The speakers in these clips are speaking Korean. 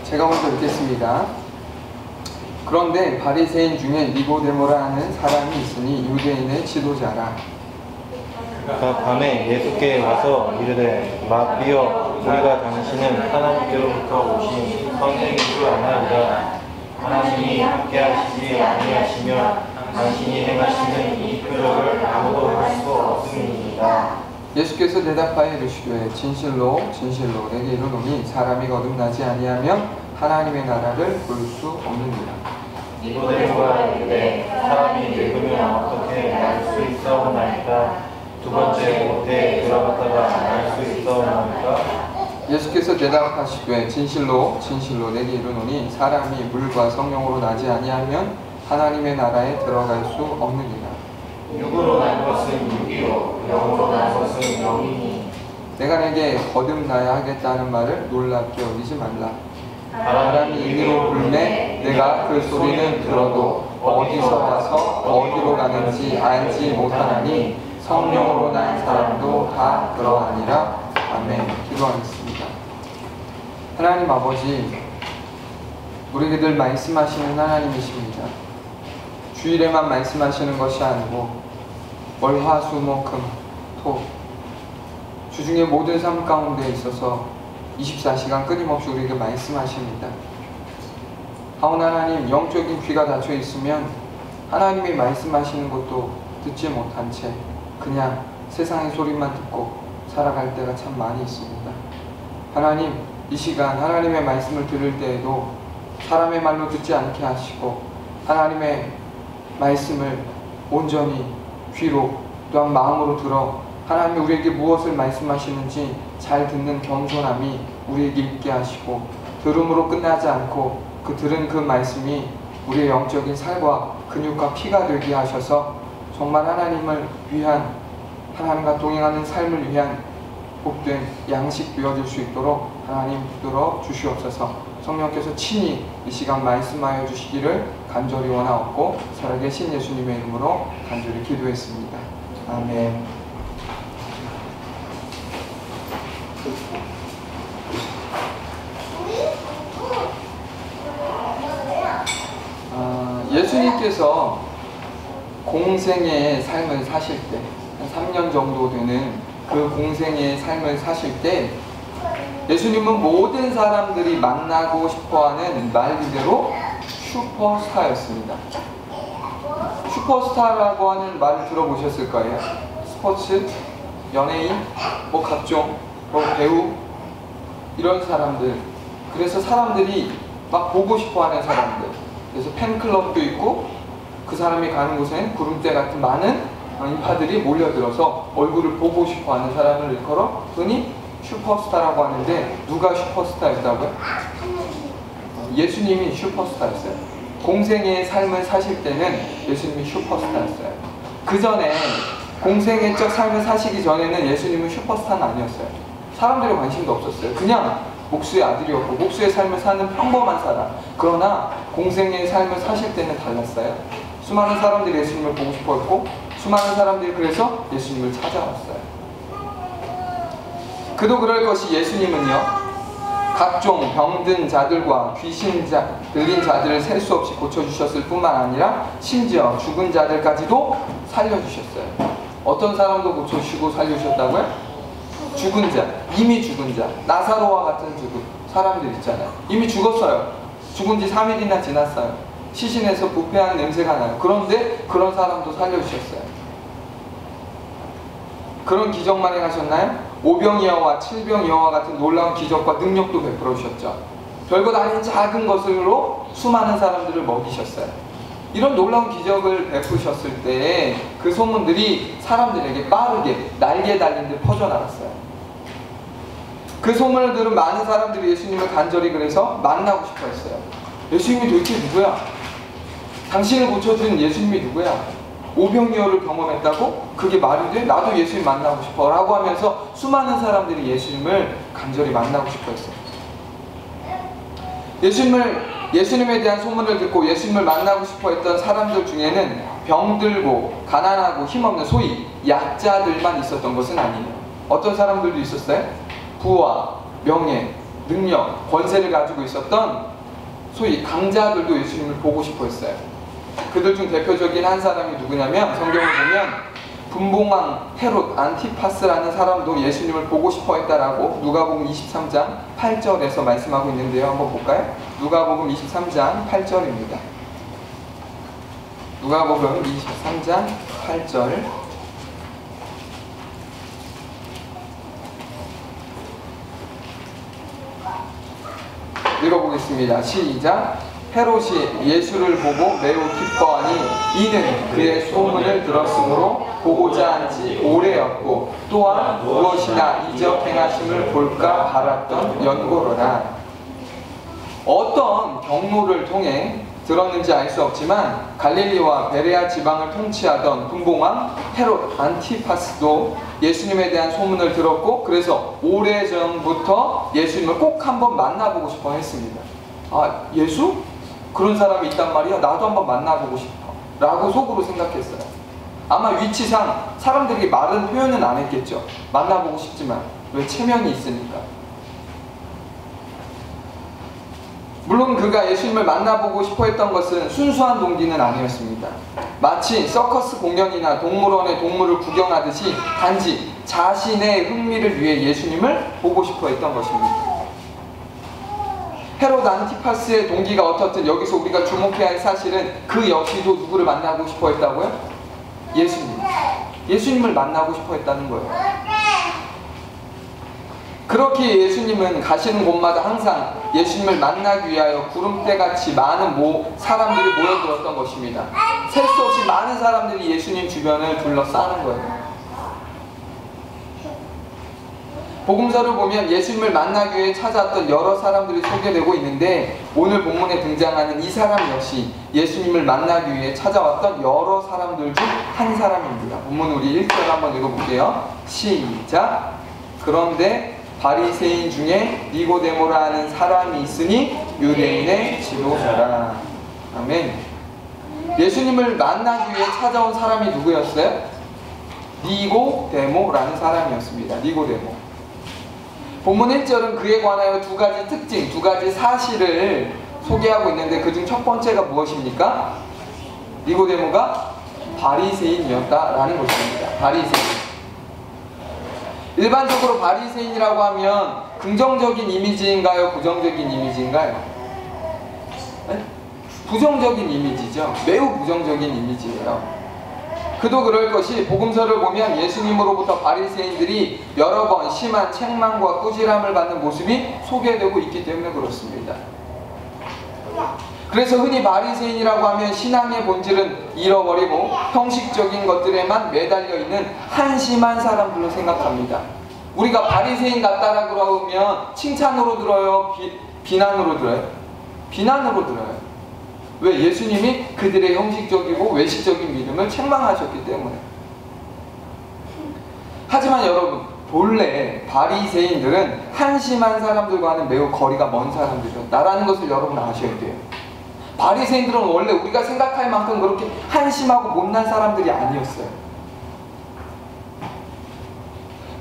제가 먼저 읽겠습니다. 그런데 바리새인 중에 니고데모라 하는 사람이 있으니 유대인의 지도자라. 그가 밤에 예수께 와서 이르되 마비여 우리가 당신은 하나님께로부터 오신 선생인 줄 아나이다. 하나님이 함께하시지 아니하시며 당신이 행하시는 이 표적을 아무도 할 수 없음이니이다. 예수께서 대답하여 이르시되 진실로 진실로 내게 이르노니 사람이 거듭나지 아니하면 하나님의 나라를 볼 수 없느니라. 니고데모가 이르되 사람이 늙으면 어떻게 날 수 있사오나이까? 두 번째 못에 들어갔다가 날 수 있사오나이까? 예수께서 대답하시되 진실로 진실로 내게 이르노니 사람이 물과 성령으로 나지 아니하면 하나님의 나라에 들어갈 수 없느니라. 육으로 난 것은 육이요 영으로 난 것은 영이니. 내가 내게 거듭나야 하겠다는 말을 놀랍게 여기지 말라. 바람이 임의로 불매 내가 그 소리는 들어도 어디서 와서 어디로 가는지 알지 못하나니 성령으로 난 사람도 다 그러하니라. 아멘. 기도하겠습니다. 하나님 아버지, 우리들 말씀하시는 하나님이십니다. 주일에만 말씀하시는 것이 아니고 월, 화, 수, 목, 금, 토 주중의 모든 삶 가운데 있어서 24시간 끊임없이 우리에게 말씀하십니다. 하오나 하나님, 영적인 귀가 닫혀 있으면 하나님이 말씀하시는 것도 듣지 못한 채 그냥 세상의 소리만 듣고 살아갈 때가 참 많이 있습니다. 하나님, 이 시간 하나님의 말씀을 들을 때에도 사람의 말로 듣지 않게 하시고 하나님의 말씀을 온전히 귀로 또한 마음으로 들어 하나님이 우리에게 무엇을 말씀하시는지 잘 듣는 겸손함이 우리에게 있게 하시고 들음으로 끝나지 않고 그 들은 그 말씀이 우리의 영적인 살과 근육과 피가 되게 하셔서 정말 하나님을 위한, 하나님과 동행하는 삶을 위한 복된 양식 되어질 수 있도록 하나님 붙들어 주시옵소서. 성령께서 친히 이 시간 말씀하여 주시기를 간절히 원하옵고 살아계신 예수님의 이름으로 간절히 기도했습니다. 아멘. 예수님께서 공생애의 삶을 사실 때, 한 3년 정도 되는 그 공생애의 삶을 사실 때 예수님은 모든 사람들이 만나고 싶어하는 말 그대로 슈퍼스타였습니다. 슈퍼스타라고 하는 말을 들어보셨을 거예요. 스포츠, 연예인, 뭐 각종 뭐 배우 이런 사람들, 그래서 사람들이 막 보고 싶어하는 사람들, 그래서 팬클럽도 있고 그 사람이 가는 곳엔 구름대 같은 많은 인파들이 몰려들어서 얼굴을 보고 싶어하는 사람을 일컬어 흔히 슈퍼스타라고 하는데, 누가 슈퍼스타였다고요? 예수님이 슈퍼스타였어요. 공생애의 삶을 사실 때는 예수님이 슈퍼스타였어요. 그 전에 공생애적 삶을 사시기 전에는 예수님은 슈퍼스타는 아니었어요. 사람들의 관심도 없었어요. 그냥 목수의 아들이었고 목수의 삶을 사는 평범한 사람. 그러나 공생애의 삶을 사실 때는 달랐어요. 수많은 사람들이 예수님을 보고 싶어 했고 수많은 사람들이 그래서 예수님을 찾아왔어요. 그도 그럴 것이 예수님은요, 각종 병든 자들과 귀신 들린 자들을 셀 수 없이 고쳐주셨을 뿐만 아니라 심지어 죽은 자들까지도 살려주셨어요. 어떤 사람도 고쳐주시고 살려주셨다고요? 죽은 자, 이미 죽은 자, 나사로와 같은 죽은 사람들 있잖아요. 이미 죽었어요. 죽은 지 3일이나 지났어요. 시신에서 부패한 냄새가 나요. 그런데 그런 사람도 살려주셨어요. 그런 기적만 행하셨나요? 오병이어와 칠병이어와 같은 놀라운 기적과 능력도 베풀어 주셨죠. 별것 아닌 작은 것으로 수많은 사람들을 먹이셨어요. 이런 놀라운 기적을 베푸셨을 때 그 소문들이 사람들에게 빠르게 날개 달린 듯 퍼져나갔어요. 그 소문을 들은 많은 사람들이 예수님을 간절히 그래서 만나고 싶어 했어요. 예수님이 도대체 누구야? 당신을 고쳐준 예수님이 누구야? 오병이어를 경험했다고? 그게 말이 돼? 나도 예수님 만나고 싶어 라고 하면서 수많은 사람들이 예수님을 간절히 만나고 싶어 했어요. 예수님에 대한 소문을 듣고 예수님을 만나고 싶어 했던 사람들 중에는 병들고 가난하고 힘없는 소위 약자들만 있었던 것은 아니에요. 어떤 사람들도 있었어요? 부와 명예, 능력, 권세를 가지고 있었던 소위 강자들도 예수님을 보고 싶어 했어요. 그들 중 대표적인 한 사람이 누구냐면 성경을 보면 분봉왕 헤롯 안티파스라는 사람도 예수님을 보고 싶어 했다라고 누가복음 23장 8절에서 말씀하고 있는데요. 한번 볼까요? 누가복음 23장 8절입니다. 누가복음 23장 8절. 읽어보겠습니다. 시작. 헤롯이 예수를 보고 매우 기뻐하니 이는 그의 소문을 들었으므로 보고자 한 지 오래였고 또한 무엇이나 이적 행하심을 볼까 바랐던 연고로라. 어떤 경로를 통해 들었는지 알 수 없지만 갈릴리와 베레아 지방을 통치하던 분봉왕 헤롯 안티파스도 예수님에 대한 소문을 들었고 그래서 오래전부터 예수님을 꼭 한번 만나보고 싶어 했습니다. 아, 예수? 그런 사람이 있단 말이야? 나도 한번 만나보고 싶어 라고 속으로 생각했어요. 아마 위치상 사람들이 말은 표현은 안 했겠죠. 만나보고 싶지만. 왜? 체면이 있으니까. 물론 그가 예수님을 만나보고 싶어 했던 것은 순수한 동기는 아니었습니다. 마치 서커스 공연이나 동물원의 동물을 구경하듯이 단지 자신의 흥미를 위해 예수님을 보고 싶어 했던 것입니다. 헤롯 안티파스의 동기가 어떻든 여기서 우리가 주목해야 할 사실은 그 역시도 누구를 만나고 싶어 했다고요? 예수님. 예수님을 만나고 싶어 했다는 거예요. 그렇게 예수님은 가시는 곳마다 항상 예수님을 만나기 위하여 구름대같이 많은 사람들이 모여들었던 것입니다. 셀 수 없이 많은 사람들이 예수님 주변을 둘러싸는 거예요. 복음서를 보면 예수님을 만나기 위해 찾아왔던 여러 사람들이 소개되고 있는데 오늘 본문에 등장하는 이 사람 역시 예수님을 만나기 위해 찾아왔던 여러 사람들 중 한 사람입니다. 본문 우리 1절 한번 읽어볼게요. 시작. 그런데 바리새인 중에 니고데모라 하는 사람이 있으니 유대인의 지도자라. 아멘. 예수님을 만나기 위해 찾아온 사람이 누구였어요? 니고데모라는 사람이었습니다. 니고데모. 본문 1절은 그에 관하여 두 가지 특징, 두 가지 사실을 소개하고 있는데 그중 첫 번째가 무엇입니까? 니고데모가 바리새인이었다라는 것입니다. 바리새인. 일반적으로 바리새인이라고 하면 긍정적인 이미지인가요? 부정적인 이미지인가요? 네? 부정적인 이미지죠. 매우 부정적인 이미지예요. 그도 그럴 것이 복음서를 보면 예수님으로부터 바리새인들이 여러 번 심한 책망과 꾸지람을 받는 모습이 소개되고 있기 때문에 그렇습니다. 그래서 흔히 바리새인이라고 하면 신앙의 본질은 잃어버리고 형식적인 것들에만 매달려 있는 한심한 사람들로 생각합니다. 우리가 바리새인 같다라고 그러면 칭찬으로 들어요? 비난으로 들어요? 비난으로 들어요. 왜? 예수님이 그들의 형식적이고 외식적인 믿음을 책망하셨기 때문에. 하지만 여러분, 본래 바리새인들은 한심한 사람들과는 매우 거리가 먼 사람들이었다라는 것을 여러분 아셔야 돼요. 바리새인들은 원래 우리가 생각할 만큼 그렇게 한심하고 못난 사람들이 아니었어요.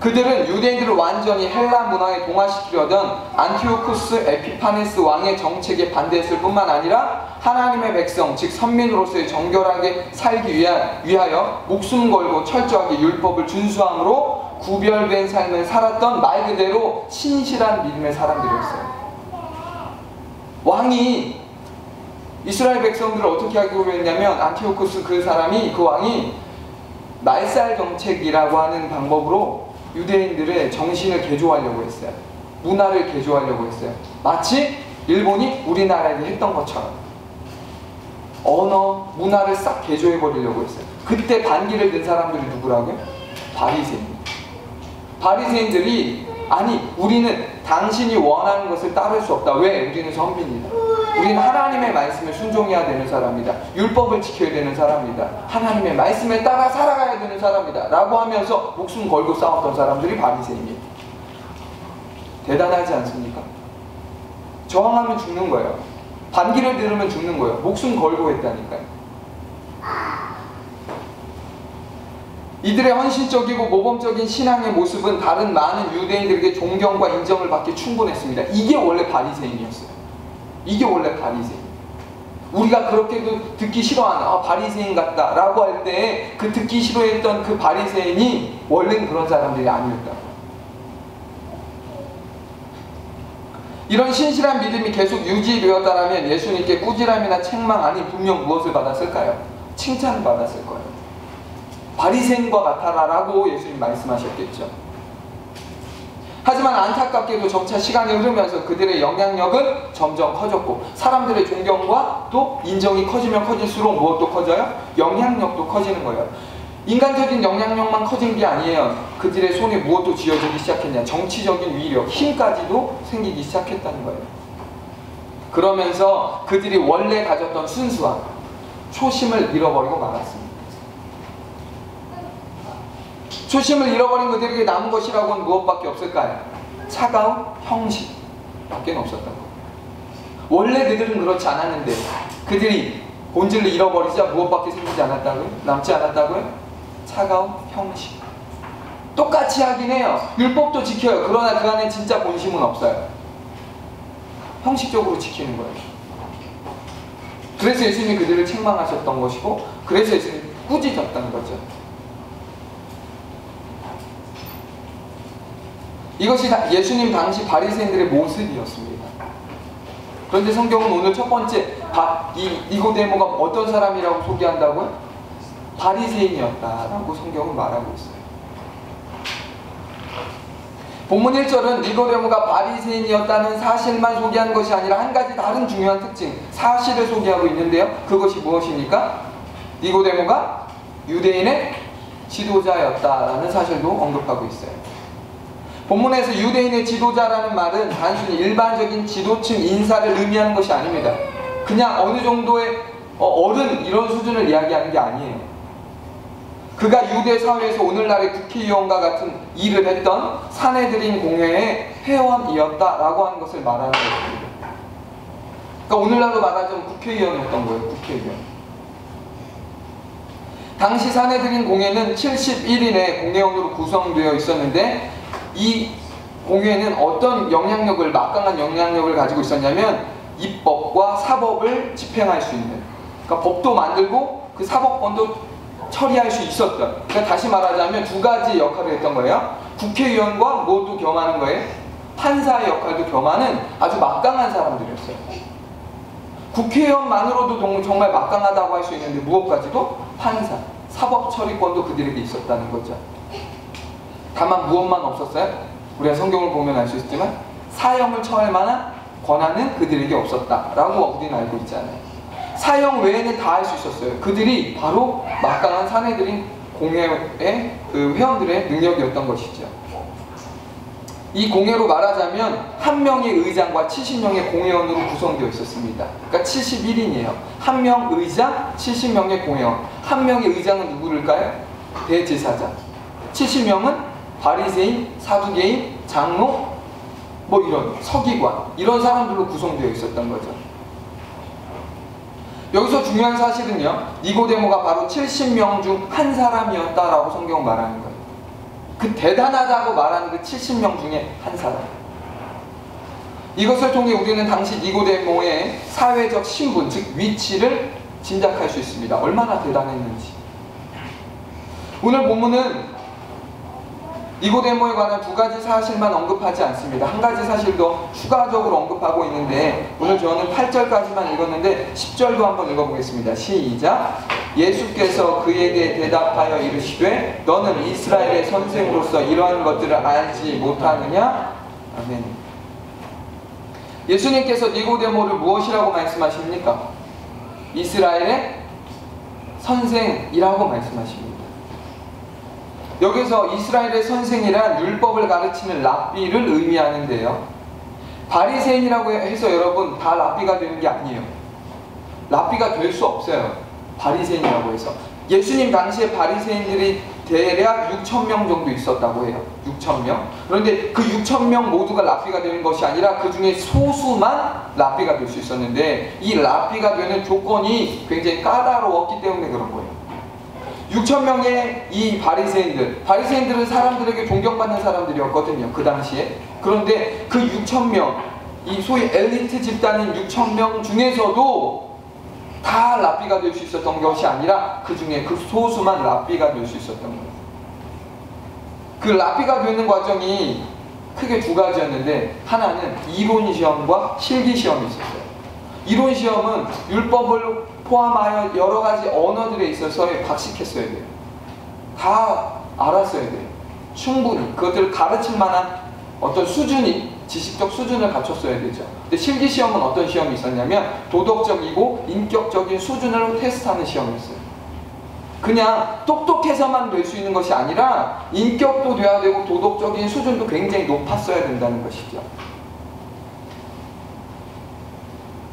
그들은 유대인들을 완전히 헬라 문화에 동화시키려던 안티오쿠스 에피파네스 왕의 정책에 반대했을 뿐만 아니라 하나님의 백성, 즉 선민으로서의 정결하게 살기 위하여 목숨 걸고 철저하게 율법을 준수함으로 구별된 삶을 살았던 말 그대로 신실한 믿음의 사람들이었어요. 왕이 이스라엘 백성들을 어떻게 하기로 했냐면 안티오쿠스 그 왕이 말살 정책이라고 하는 방법으로 유대인들의 정신을 개조하려고 했어요. 문화를 개조하려고 했어요. 마치 일본이 우리나라에게 했던 것처럼 언어, 문화를 싹 개조해버리려고 했어요. 그때 반기를 든 사람들이 누구라고요? 바리새인. 바리새인들이 아니 우리는 당신이 원하는 것을 따를 수 없다. 왜? 우리는 선비입니다. 우리는 하나님의 말씀에 순종해야 되는 사람이다. 율법을 지켜야 되는 사람이다. 하나님의 말씀에 따라 살아가야 되는 사람이다. 라고 하면서 목숨 걸고 싸웠던 사람들이 바리새인이에요. 대단하지 않습니까? 저항하면 죽는 거예요. 반기를 들으면 죽는 거예요. 목숨 걸고 했다니까요. 이들의 헌신적이고 모범적인 신앙의 모습은 다른 많은 유대인들에게 존경과 인정을 받기 충분했습니다. 이게 원래 바리새인이었어요. 이게 원래 바리새인. 우리가 그렇게도 듣기 싫어하는 바리새인 같다 라고 할 때 그 듣기 싫어했던 그 바리새인이 원래는 그런 사람들이 아니었다. 이런 신실한 믿음이 계속 유지되었다면 예수님께 꾸지람이나 책망 아닌 분명 무엇을 받았을까요? 칭찬을 받았을 거예요. 바리새인과 같아라 라고 예수님 말씀하셨겠죠. 하지만 안타깝게도 점차 시간이 흐르면서 그들의 영향력은 점점 커졌고 사람들의 존경과 또 인정이 커지면 커질수록 무엇도 커져요? 영향력도 커지는 거예요. 인간적인 영향력만 커진 게 아니에요. 그들의 손에 무엇도 쥐어지기 시작했냐? 정치적인 위력, 힘까지도 생기기 시작했다는 거예요. 그러면서 그들이 원래 가졌던 순수함, 초심을 잃어버리고 말았습니다. 초심을 잃어버린 그들에게 남은 것이라고는 무엇밖에 없을까요? 차가운 형식밖에 없었던 거예요. 원래 그들은 그렇지 않았는데 그들이 본질을 잃어버리자 무엇밖에 생기지 않았다고요? 남지 않았다고요? 차가운 형식. 똑같이 하긴 해요. 율법도 지켜요. 그러나 그 안에 진짜 본심은 없어요. 형식적으로 지키는 거예요. 그래서 예수님이 그들을 책망하셨던 것이고 그래서 예수님이 꾸짖었다는 거죠. 이것이 예수님 당시 바리새인들의 모습이었습니다. 그런데 성경은 오늘 첫 번째 니고데모가 어떤 사람이라고 소개한다고요? 바리새인이었다라고 성경은 말하고 있어요. 본문 1절은 니고데모가 바리새인이었다는 사실만 소개한 것이 아니라 한 가지 다른 중요한 특징, 사실을 소개하고 있는데요. 그것이 무엇입니까? 니고데모가 유대인의 지도자였다라는 사실도 언급하고 있어요. 본문에서 유대인의 지도자라는 말은 단순히 일반적인 지도층 인사를 의미하는 것이 아닙니다. 그냥 어느 정도의 어른 이런 수준을 이야기하는 게 아니에요. 그가 유대 사회에서 오늘날의 국회의원과 같은 일을 했던 사내들인 공회의 회원이었다라고 하는 것을 말하는 것입니다. 그러니까 오늘날로 말하자면 국회의원이었던 거예요. 국회의원. 당시 사내들인 공회는 71인의 공회원으로 구성되어 있었는데 이 공회는 어떤 영향력을, 막강한 영향력을 가지고 있었냐면 입법과 사법을 집행할 수 있는, 그러니까 법도 만들고 그 사법권도 처리할 수 있었던, 그러니까 다시 말하자면 두 가지 역할을 했던 거예요. 국회의원과 무엇도 겸하는 거예요? 판사의 역할도 겸하는 아주 막강한 사람들이었어요. 국회의원만으로도 정말 막강하다고 할 수 있는데 무엇까지도? 판사, 사법 처리권도 그들에게 있었다는 거죠. 다만 무엇만 없었어요? 우리가 성경을 보면 알 수 있지만 사형을 처할 만한 권한은 그들에게 없었다라고 우리는 알고 있잖아요. 사형 외에는 다 할 수 있었어요. 그들이 바로 막강한 사내들인 공회의 그 회원들의 능력이었던 것이죠. 이 공회로 말하자면 한 명의 의장과 70명의 공회원으로 구성되어 있었습니다. 그러니까 71인이에요. 한 명 의장, 70명의 공회원. 한 명의 의장은 누구일까요? 대제사장. 70명은 바리새인, 사두개인, 장로, 이런 서기관, 이런 사람들로 구성되어 있었던 거죠. 여기서 중요한 사실은요, 니고데모가 바로 70명 중 한 사람이었다라고 성경은 말하는 거예요. 그 대단하다고 말하는 그 70명 중에 한 사람. 이것을 통해 우리는 당시 니고데모의 사회적 신분, 즉 위치를 짐작할 수 있습니다. 얼마나 대단했는지. 오늘 본문은 니고데모에 관한 두 가지 사실만 언급하지 않습니다. 한 가지 사실도 추가적으로 언급하고 있는데 오늘 저는 8절까지만 읽었는데 10절도 한번 읽어보겠습니다. 시작! 예수께서 그에게 대답하여 이르시되 너는 이스라엘의 선생으로서 이러한 것들을 알지 못하느냐? 아멘. 예수님께서 니고데모를 무엇이라고 말씀하십니까? 이스라엘의 선생이라고 말씀하십니다. 여기서 이스라엘의 선생이란 율법을 가르치는 랍비를 의미하는데요. 바리새인이라고 해서 여러분 다 랍비가 되는 게 아니에요. 랍비가 될 수 없어요. 바리새인이라고 해서. 예수님 당시에 바리새인들이 대략 6,000명 정도 있었다고 해요. 6,000명. 그런데 그 6,000명 모두가 랍비가 되는 것이 아니라 그 중에 소수만 랍비가 될 수 있었는데 이 랍비가 되는 조건이 굉장히 까다로웠기 때문에 그런 거예요. 6천 명의 이 바리새인들은 사람들에게 존경받는 사람들이었거든요. 그 당시에. 그런데 그 6천 명, 이 소위 엘리트 집단인 6천 명 중에서도 다 랍비가 될 수 있었던 것이 아니라 그 중에 그 소수만 랍비가 될 수 있었던 거예요. 그 랍비가 되는 과정이 크게 두 가지였는데, 하나는 이론 시험과 실기 시험이 있었어요. 이론 시험은 율법을 포함하여 여러 가지 언어들에 있어서 박식했어야 돼요. 다 알았어야 돼요. 충분히 그것들을 가르칠 만한 어떤 수준이, 지식적 수준을 갖췄어야 되죠. 근데 실기 시험은 어떤 시험이 있었냐면 도덕적이고 인격적인 수준을 테스트하는 시험이었어요. 그냥 똑똑해서만 될 수 있는 것이 아니라 인격도 돼야 되고 도덕적인 수준도 굉장히 높았어야 된다는 것이죠.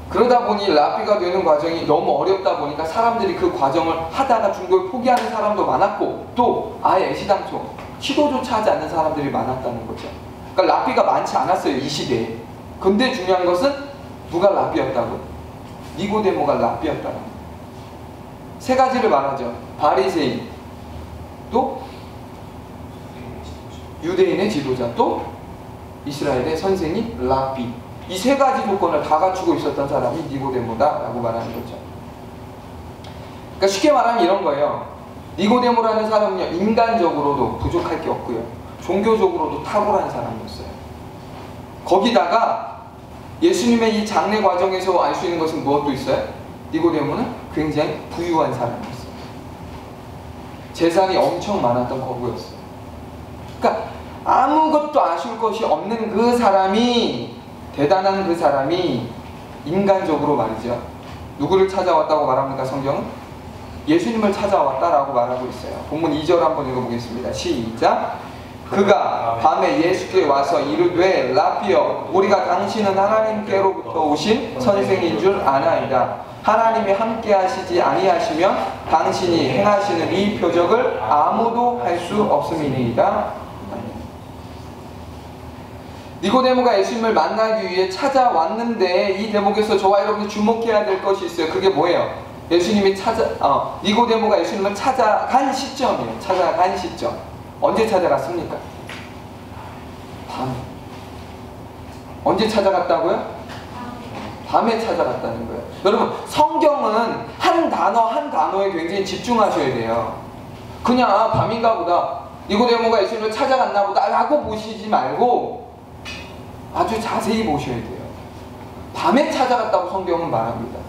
그러다 보니 랍비가 되는 과정이 너무 어렵다 보니까 사람들이 그 과정을 하다가 중도에 포기하는 사람도 많았고, 또 아예 애시당초 시도조차 하지 않는 사람들이 많았다는 거죠. 그러니까 랍비가 많지 않았어요, 이 시대에. 근데 중요한 것은 누가 랍비였다고? 니고데모가 랍비였다는 거예요. 세 가지를 말하죠. 바리새인, 또 유대인의 지도자, 또 이스라엘의 선생님 랍비. 이 세 가지 조건을 다 갖추고 있었던 사람이 니고데모다라고 말하는 거죠. 그러니까 쉽게 말하면 이런 거예요. 니고데모라는 사람은요, 인간적으로도 부족할 게 없고요, 종교적으로도 탁월한 사람이었어요. 거기다가 예수님의 이 장례 과정에서 알 수 있는 것은 무엇도 있어요? 니고데모는 굉장히 부유한 사람이었어요. 재산이 엄청 많았던 거구였어요. 그러니까 아무것도 아쉬울 것이 없는 그 사람이, 대단한 그 사람이 인간적으로 말이죠, 누구를 찾아왔다고 말합니까? 성경은 예수님을 찾아왔다라고 말하고 있어요. 본문 2절 한번 읽어보겠습니다. 시작. 그가 밤에 예수께 와서 이르되 랍비여, 우리가 당신은 하나님께로부터 오신 선생인 줄 아나이다. 하나님이 함께 하시지 아니하시면 당신이 행하시는 이 표적을 아무도 할 수 없음이니이다. 니고데모가 예수님을 만나기 위해 찾아왔는데, 이 대목에서 저와 여러분이 주목해야 될 것이 있어요. 그게 뭐예요? 예수님이 니고데모가 예수님을 찾아간 시점이에요. 찾아간 시점. 언제 찾아갔습니까? 밤에. 언제 찾아갔다고요? 밤에 찾아갔다는 거예요. 여러분, 성경은 한 단어 한 단어에 굉장히 집중하셔야 돼요. 그냥 밤인가 보다, 니고데모가 예수님을 찾아갔나 보다 라고 보시지 말고 아주 자세히 보셔야 돼요. 밤에 찾아갔다고 성경은 말합니다.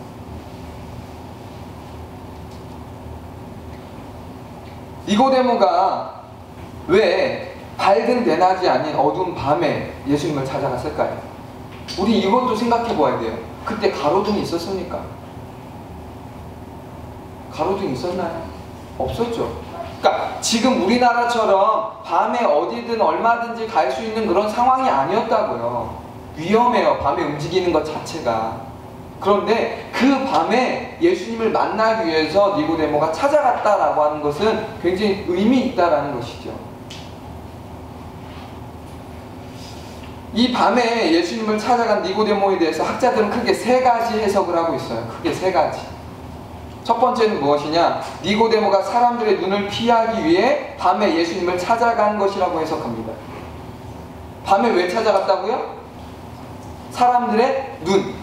니고데모가 왜 밝은 대낮이 아닌 어두운 밤에 예수님을 찾아갔을까요? 우리 이것도 생각해 보아야 돼요. 그때 가로등이 있었습니까? 가로등이 있었나요? 없었죠. 그러니까 지금 우리나라처럼 밤에 어디든 얼마든지 갈 수 있는 그런 상황이 아니었다고요. 위험해요, 밤에 움직이는 것 자체가. 그런데 그 밤에 예수님을 만나기 위해서 니고데모가 찾아갔다라고 하는 것은 굉장히 의미 있다라는 것이죠. 이 밤에 예수님을 찾아간 니고데모에 대해서 학자들은 크게 세 가지 해석을 하고 있어요. 크게 세 가지. 첫 번째는 무엇이냐? 니고데모가 사람들의 눈을 피하기 위해 밤에 예수님을 찾아간 것이라고 해석합니다. 밤에 왜 찾아갔다고요? 사람들의 눈,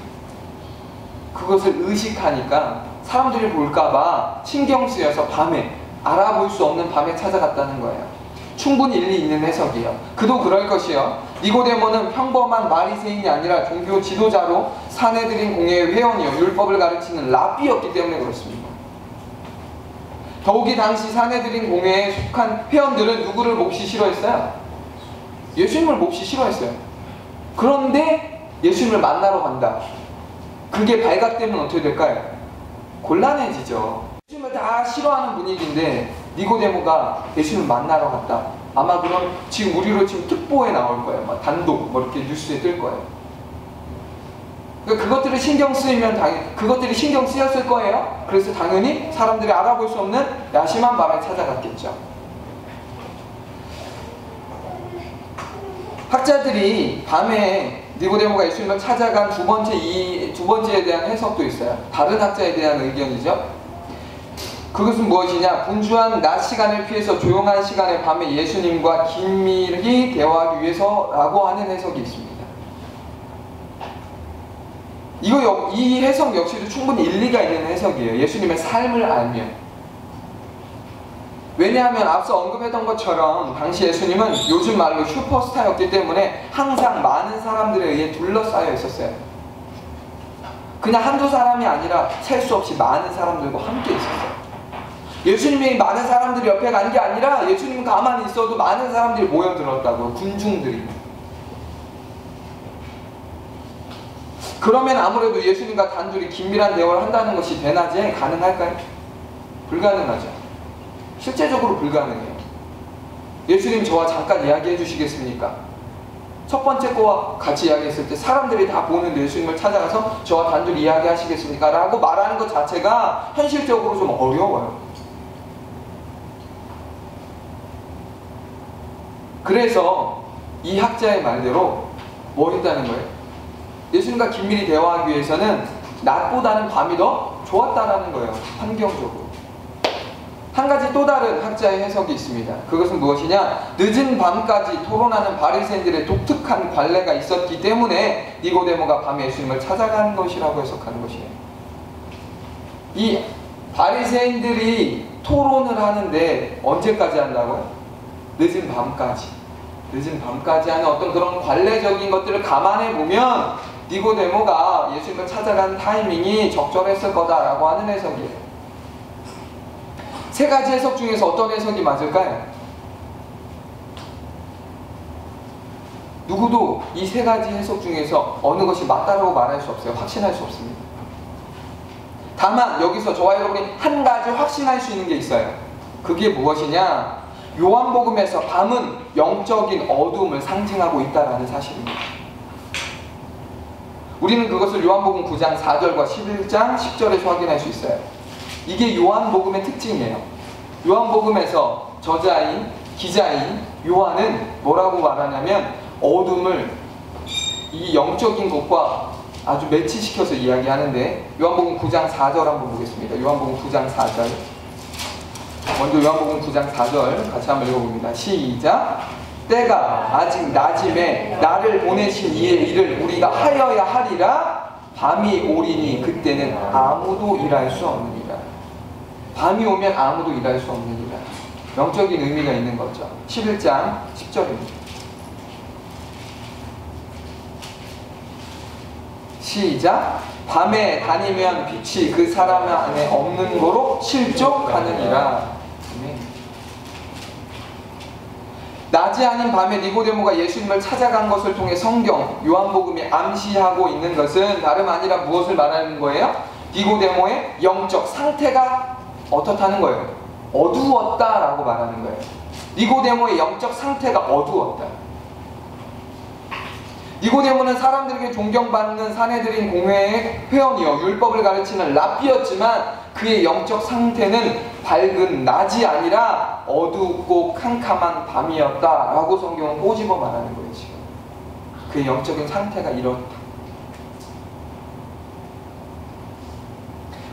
그것을 의식하니까 사람들이 볼까봐 신경 쓰여서 밤에, 알아볼 수 없는 밤에 찾아갔다는 거예요. 충분히 일리 있는 해석이에요. 그도 그럴 것이요. 니고데모는 평범한 바리새인이 아니라 종교 지도자로 사내들인 공회의 회원이요, 율법을 가르치는 랍비였기 때문에 그렇습니다. 더욱이 당시 사내들인 공회에 속한 회원들은 누구를 몹시 싫어했어요? 예수님을 몹시 싫어했어요. 그런데 예수님을 만나러 간다. 그게 발각되면 어떻게 될까요? 곤란해지죠. 예수님을 다 싫어하는 분위기인데 니고데모가 예수님을 만나러 갔다. 아마 그럼 지금 우리로 지금 특보에 나올 거예요. 막 단독 이렇게 뉴스에 뜰 거예요. 그러니까 그것들이 신경 쓰이면 그것들이 신경 쓰였을 거예요. 그래서 당연히 사람들이 알아볼 수 없는 야심한 밤에 찾아갔겠죠. 학자들이 밤에 니고데모가 예수님을 찾아간 두 번째에 대한 해석도 있어요. 다른 학자에 대한 의견이죠. 그것은 무엇이냐? 분주한 낮 시간을 피해서 조용한 시간에 밤에 예수님과 긴밀히 대화하기 위해서라고 하는 해석이 있습니다. 이 해석 역시도 충분히 일리가 있는 해석이에요. 예수님의 삶을 알면. 왜냐하면 앞서 언급했던 것처럼 당시 예수님은 요즘 말로 슈퍼스타였기 때문에 항상 많은 사람들에 의해 둘러싸여 있었어요. 그냥 한두 사람이 아니라 셀 수 없이 많은 사람들과 함께 있었어요. 예수님이 많은 사람들이 옆에 간 게 아니라 예수님은 가만히 있어도 많은 사람들이 모여들었다고요. 군중들이. 그러면 아무래도 예수님과 단둘이 긴밀한 대화를 한다는 것이 되나제 가능할까요? 불가능하죠. 실제적으로 불가능해요. 예수님 저와 잠깐 이야기해 주시겠습니까? 첫 번째 거와 같이 이야기했을 때 사람들이 다 보는데 예수님을 찾아가서 저와 단둘이 이야기하시겠습니까? 라고 말하는 것 자체가 현실적으로 좀 어려워요. 그래서 이 학자의 말대로 뭐 했다는 거예요? 예수님과 긴밀히 대화하기 위해서는 낮보다는 밤이 더 좋았다라는 거예요. 환경적으로. 한 가지 또 다른 학자의 해석이 있습니다. 그것은 무엇이냐? 늦은 밤까지 토론하는 바리새인들의 독특한 관례가 있었기 때문에 니고데모가 밤에 예수님을 찾아간 것이라고 해석하는 것이에요. 이 바리새인들이 토론을 하는데 언제까지 한다고요? 늦은 밤까지. 늦은 밤까지 하는 어떤 그런 관례적인 것들을 감안해 보면 니고데모가 예수님을 찾아간 타이밍이 적절했을 거다라고 하는 해석이에요. 세 가지 해석 중에서 어떤 해석이 맞을까요? 누구도 이 세 가지 해석 중에서 어느 것이 맞다라고 말할 수 없어요. 확신할 수 없습니다. 다만 여기서 저와 여러분이 한 가지 확신할 수 있는 게 있어요. 그게 무엇이냐? 요한복음에서 밤은 영적인 어둠을 상징하고 있다는 사실입니다. 우리는 그것을 요한복음 9장 4절과 11장 10절에서 확인할 수 있어요. 이게 요한복음의 특징이에요. 요한복음에서 저자인, 기자인 요한은 뭐라고 말하냐면 어둠을 이 영적인 것과 아주 매치시켜서 이야기하는데 요한복음 9장 4절 한번 보겠습니다. 요한복음 9장 4절. 먼저 요한복음 9장 4절 같이 한번 읽어봅니다. 시작! 때가 아직 낮임에 나를 보내신 이의 일을 우리가 하여야 하리라. 밤이 오리니 그때는 아무도 일할 수 없느니라. 밤이 오면 아무도 일할 수 없느니라. 영적인 의미가 있는 거죠. 11장 10절입니다. 시작! 밤에 다니면 빛이 그 사람 안에 없는 거로 실족하느니라. 낮이 아닌 밤에 니고데모가 예수님을 찾아간 것을 통해 성경, 요한복음이 암시하고 있는 것은 다름 아니라 무엇을 말하는 거예요? 니고데모의 영적 상태가 어떻다는 거예요? 어두웠다라고 말하는 거예요. 니고데모의 영적 상태가 어두웠다. 니고데모는 사람들에게 존경받는 사내들인 공회의 회원이요 율법을 가르치는 랍비였지만 그의 영적 상태는 밝은 낮이 아니라 어둡고 캄캄한 밤이었다라고 성경은 꼬집어 말하는 거예요. 지금 그의 영적인 상태가 이렇다.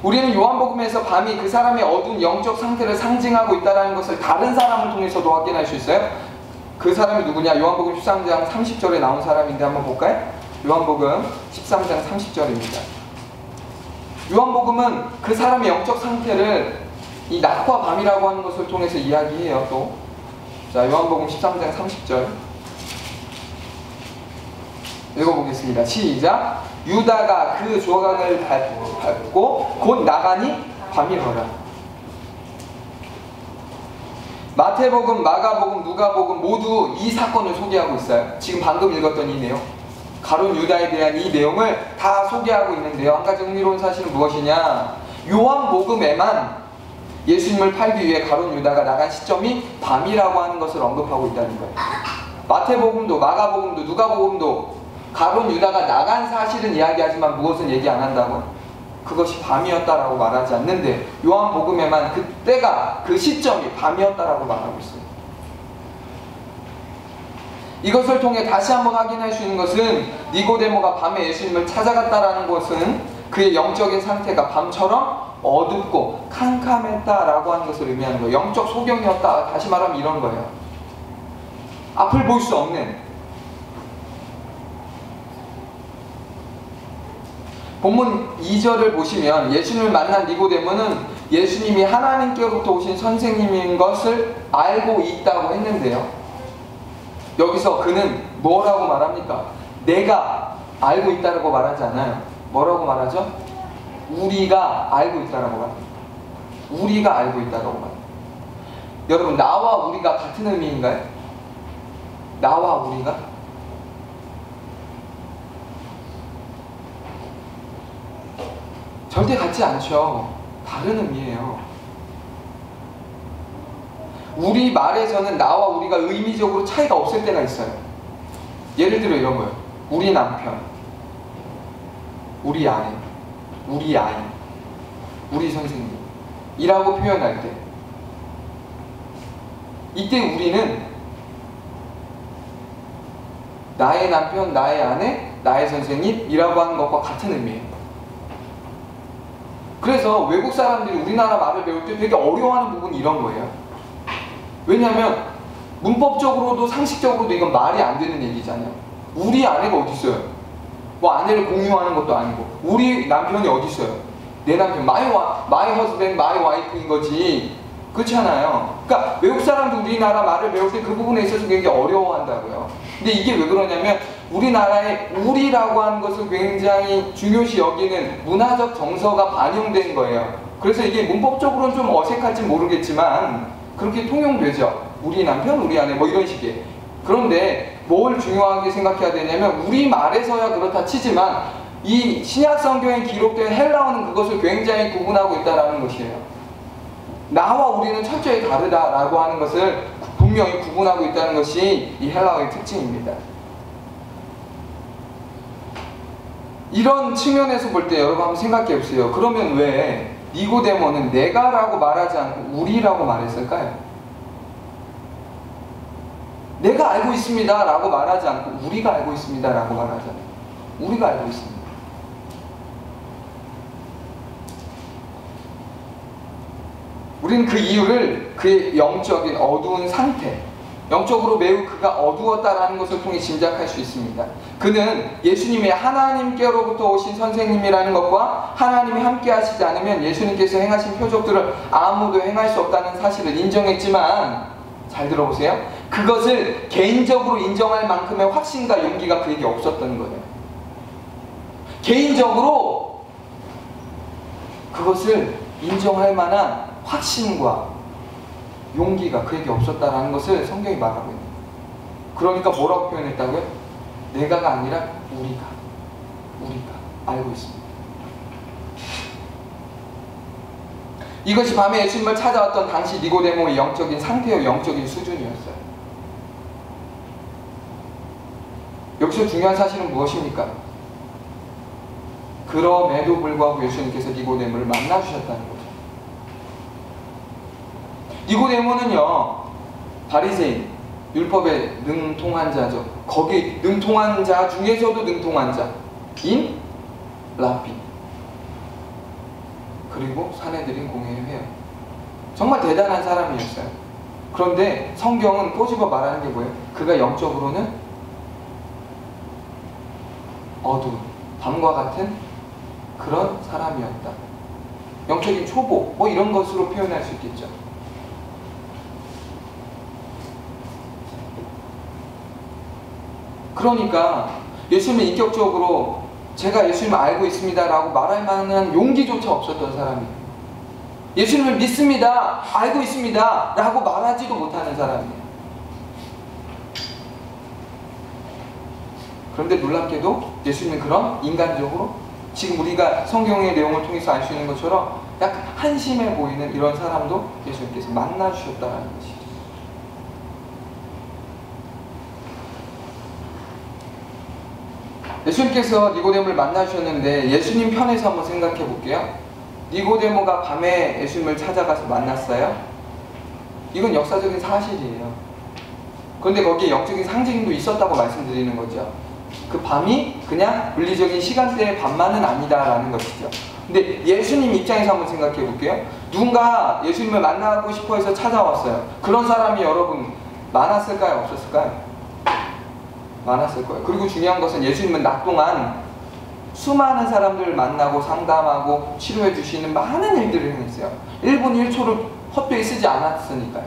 우리는 요한복음에서 밤이 그 사람의 어두운 영적 상태를 상징하고 있다는 것을 다른 사람을 통해서도 확인할 수 있어요. 그 사람이 누구냐? 요한복음 13장 30절에 나온 사람인데 한번 볼까요? 요한복음 13장 30절입니다. 요한복음은 그 사람의 영적 상태를 이 낮과 밤이라고 하는 것을 통해서 이야기해요. 또 자, 요한복음 13장 30절 읽어보겠습니다. 시작! 유다가 그 조각을 밟고 곧 나가니 밤이러라. 마태복음, 마가복음, 누가복음 모두 이 사건을 소개하고 있어요. 지금 방금 읽었던 이 내용, 가룟 유다에 대한 이 내용을 다 소개하고 있는데요. 한 가지 흥미로운 사실은 무엇이냐? 요한복음에만 예수님을 팔기 위해 가룟 유다가 나간 시점이 밤이라고 하는 것을 언급하고 있다는 거예요. 마태복음도 마가복음도 누가복음도 가룟 유다가 나간 사실은 이야기하지만 무엇은 얘기 안 한다고? 그것이 밤이었다라고 말하지 않는데 요한복음에만 그때가 그 시점이 밤이었다라고 말하고 있어요. 이것을 통해 다시 한번 확인할 수 있는 것은 니고데모가 밤에 예수님을 찾아갔다라는 것은 그의 영적인 상태가 밤처럼 어둡고 캄캄했다라고 하는 것을 의미하는 거예요. 영적 소경이었다. 다시 말하면 이런 거예요. 앞을 볼 수 없는. 본문 2절을 보시면 예수님을 만난 니고데모는 예수님이 하나님께로부터 오신 선생님인 것을 알고 있다고 했는데요. 여기서 그는 뭐라고 말합니까? 내가 알고 있다고 말하지 않아요. 뭐라고 말하죠? 우리가 알고 있다고 말합니다. 우리가 알고 있다고 말합니다. 여러분, 나와 우리가 같은 의미인가요? 나와 우리가? 절대 같지 않죠. 다른 의미예요. 우리 말에서는 나와 우리가 의미적으로 차이가 없을 때가 있어요. 예를 들어 이런 거예요. 우리 남편, 우리 아내, 우리 아이, 우리 선생님 이라고 표현할 때, 이때 우리는 나의 남편, 나의 아내, 나의 선생님 이라고 하는 것과 같은 의미예요. 그래서 외국 사람들이 우리나라 말을 배울 때 되게 어려워하는 부분이 이런 거예요. 왜냐하면 문법적으로도 상식적으로도 이건 말이 안 되는 얘기잖아요. 우리 아내가 어디 있어요? 뭐 아내를 공유하는 것도 아니고. 우리 남편이 어디 있어요? 내 남편, my husband, my wife인 거지. 그렇잖아요. 그러니까 외국 사람도 우리나라 말을 배울 때 그 부분에 있어서 굉장히 어려워한다고요. 근데 이게 왜 그러냐면 우리나라의 우리라고 하는 것을 굉장히 중요시 여기는 문화적 정서가 반영된 거예요. 그래서 이게 문법적으로는 좀 어색할지 모르겠지만 그렇게 통용되죠. 우리 남편, 우리 아내 뭐 이런 식의. 그런데 뭘 중요하게 생각해야 되냐면 우리 말에서야 그렇다 치지만 이 신약 성경에 기록된 헬라어는 그것을 굉장히 구분하고 있다는 것이에요. 나와 우리는 철저히 다르다라고 하는 것을 분명히 구분하고 있다는 것이 이 헬라어의 특징입니다. 이런 측면에서 볼 때 여러분 한번 생각해 보세요. 그러면 왜 니고데모는 내가라고 말하지 않고 우리라고 말했을까요? 내가 알고 있습니다 라고 말하지 않고 우리가 알고 있습니다 라고 말하잖아요. 우리가 알고 있습니다. 우리는 그 이유를 그의 영적인 어두운 상태, 영적으로 매우 그가 어두웠다라는 것을 통해 짐작할 수 있습니다. 그는 예수님이 하나님께로부터 오신 선생님이라는 것과 하나님이 함께 하시지 않으면 예수님께서 행하신 표적들을 아무도 행할 수 없다는 사실을 인정했지만, 잘 들어보세요. 그것을 개인적으로 인정할 만큼의 확신과 용기가 그에게 없었던 거예요. 개인적으로 그것을 인정할 만한 확신과 용기가 그에게 없었다라는 것을 성경이 말하고 있는 거예요. 그러니까 뭐라고 표현했다고요? 내가가 아니라 우리가 알고 있습니다. 이것이 밤에 예수님을 찾아왔던 당시 니고데모의 영적인 상태요, 영적인 수준이었어요. 여기서 중요한 사실은 무엇입니까? 그럼에도 불구하고 예수님께서 니고데모를 만나주셨다는 거죠. 니고데모는요, 바리새인, 율법에 능통한 자죠. 거기 능통한 자 중에서도 능통한 자인 랍비, 그리고 사내들인 공회의. 정말 대단한 사람이었어요. 그런데 성경은 꼬집어 말하는 게 뭐예요? 그가 영적으로는 어두운 밤과 같은 그런 사람이었다. 영적인 초보, 뭐 이런 것으로 표현할 수 있겠죠. 그러니까 예수님은 인격적으로 제가 예수님을 알고 있습니다 라고 말할 만한 용기조차 없었던 사람이에요. 예수님을 믿습니다, 알고 있습니다 라고 말하지도 못하는 사람이에요. 그런데 놀랍게도 예수님은 그런 인간적으로 지금 우리가 성경의 내용을 통해서 알 수 있는 것처럼 약간 한심해 보이는 이런 사람도 예수님께서 만나주셨다는 것이죠. 예수님께서 니고데모를 만나주셨는데 예수님 편에서 한번 생각해 볼게요. 니고데모가 밤에 예수님을 찾아가서 만났어요? 이건 역사적인 사실이에요. 그런데 거기에 영적인 상징도 있었다고 말씀드리는 거죠. 그 밤이 그냥 물리적인 시간대의 밤만은 아니다라는 것이죠. 근데 예수님 입장에서 한번 생각해 볼게요. 누군가 예수님을 만나고 싶어 해서 찾아왔어요. 그런 사람이 여러분 많았을까요? 없었을까요? 많았을 거예요. 그리고 중요한 것은 예수님은 낮 동안 수많은 사람들을 만나고 상담하고 치료해 주시는 많은 일들을 행했어요. 1분 1초를 헛되이 쓰지 않았으니까요.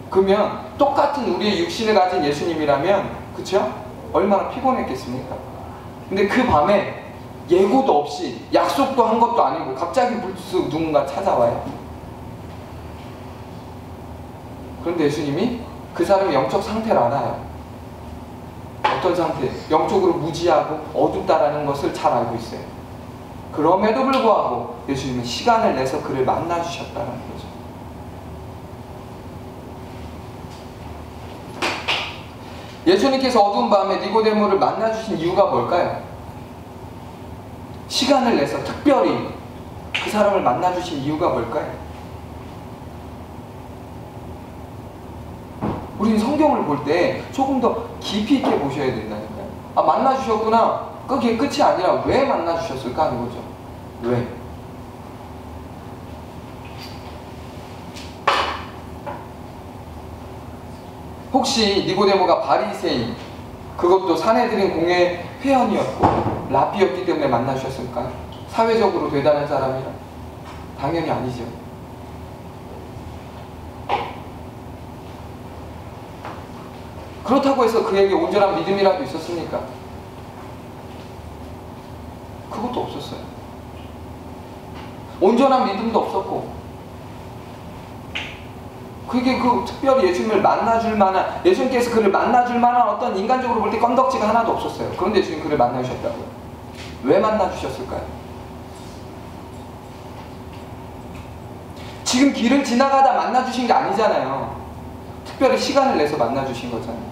그러면 똑같은 우리의 육신을 가진 예수님이라면 그쵸? 얼마나 피곤했겠습니까? 근데 그 밤에 예고도 없이 약속도 한 것도 아니고 갑자기 불쑥 누군가 찾아와요. 그런데 예수님이 그 사람의 영적 상태를 알아요. 어떤 상태? 영적으로 무지하고 어둡다라는 것을 잘 알고 있어요. 그럼에도 불구하고 예수님은 시간을 내서 그를 만나주셨다는 거죠. 예수님께서 어두운 밤에 니고데모를 만나주신 이유가 뭘까요? 시간을 내서 특별히 그 사람을 만나주신 이유가 뭘까요? 우리는 성경을 볼 때 조금 더 깊이 있게 보셔야 된다니까요. 아, 만나주셨구나. 그게 끝이 아니라 왜 만나주셨을까 하는 거죠. 왜? 혹시 니고데모가 바리새인, 그것도 산헤드린 공회 회원이었고 랍비였기 때문에 만나주셨을까요? 사회적으로 대단한 사람이라? 당연히 아니죠. 그렇다고 해서 그에게 온전한 믿음이라도 있었습니까? 그것도 없었어요. 온전한 믿음도 없었고 그게 특별히 예수님을 만나줄 만한, 예수님께서 그를 만나줄 만한 어떤 인간적으로 볼 때 건덕지가 하나도 없었어요. 그런데 예수님 그를 만나주셨다고요. 왜 만나주셨을까요? 지금 길을 지나가다 만나주신 게 아니잖아요. 특별히 시간을 내서 만나주신 거잖아요.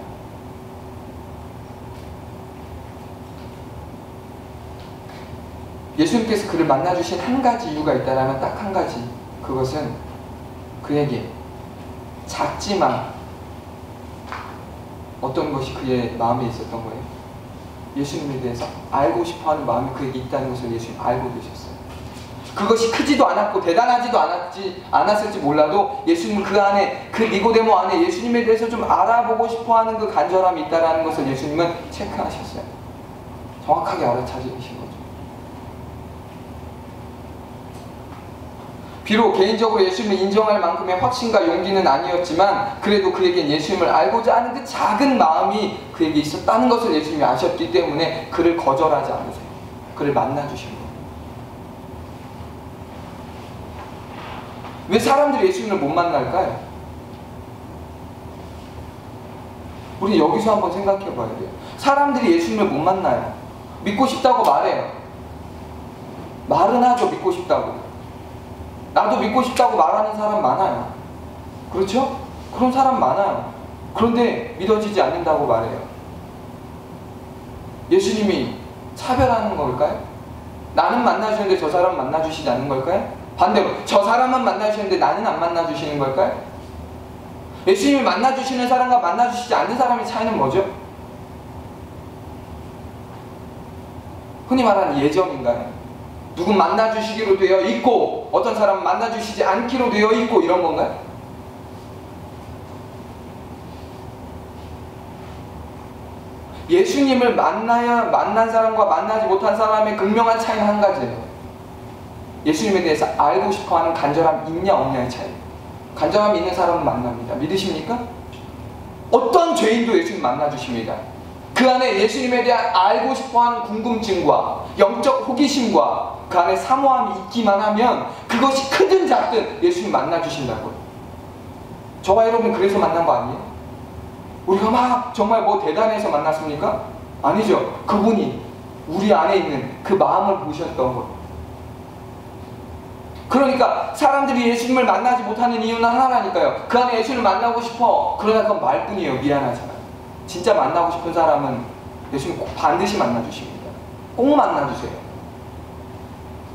예수님께서 그를 만나주신 한 가지 이유가 있다면 딱 한 가지. 그것은 그에게 작지만 어떤 것이 그의 마음에 있었던 거예요. 예수님에 대해서 알고 싶어하는 마음이 그에게 있다는 것을 예수님 알고 계셨어요. 그것이 크지도 않았고 대단하지도 않았을지 몰라도 예수님은 그 안에, 그 니고데모 안에 예수님에 대해서 좀 알아보고 싶어하는 그 간절함이 있다는 것을 예수님은 체크하셨어요. 정확하게 알아차리신 거죠. 비록 개인적으로 예수님을 인정할 만큼의 확신과 용기는 아니었지만 그래도 그에겐 예수님을 알고자 하는 그 작은 마음이 그에게 있었다는 것을 예수님이 아셨기 때문에 그를 거절하지 않으세요. 그를 만나주신 거예요. 왜 사람들이 예수님을 못 만날까요? 우리 여기서 한번 생각해 봐야 돼요. 사람들이 예수님을 못 만나요. 믿고 싶다고 말해요. 말은 하죠. 믿고 싶다고. 나도 믿고 싶다고 말하는 사람 많아요. 그렇죠? 그런 사람 많아요. 그런데 믿어지지 않는다고 말해요. 예수님이 차별하는 걸까요? 나는 만나주시는데 저 사람 만나주시지 않는 걸까요? 반대로 저 사람은 만나주시는데 나는 안 만나주시는 걸까요? 예수님이 만나주시는 사람과 만나주시지 않는 사람의 차이는 뭐죠? 흔히 말하는 예정인가요? 누구 만나주시기로 되어 있고 어떤 사람은 만나주시지 않기로 되어 있고 이런 건가요? 예수님을 만난 사람과 만나지 못한 사람의 극명한 차이는 한 가지예요. 예수님에 대해서 알고 싶어하는 간절함이 있냐 없냐의 차이. 간절함이 있는 사람은 만납니다. 믿으십니까? 어떤 죄인도 예수님 만나주십니다. 그 안에 예수님에 대한 알고 싶어하는 궁금증과 영적 호기심과 그 안에 사모함이 있기만 하면 그것이 크든 작든 예수님 만나주신다고요. 저와 여러분 그래서 만난 거 아니에요? 우리가 막 정말 뭐 대단해서 만났습니까? 아니죠. 그분이 우리 안에 있는 그 마음을 보셨던 거예요. 그러니까 사람들이 예수님을 만나지 못하는 이유는 하나라니까요. 그 안에 예수님을 만나고 싶어. 그러나 그건 말뿐이에요. 미안하지만 진짜 만나고 싶은 사람은 예수님 꼭 반드시 만나주십니다. 꼭 만나주세요.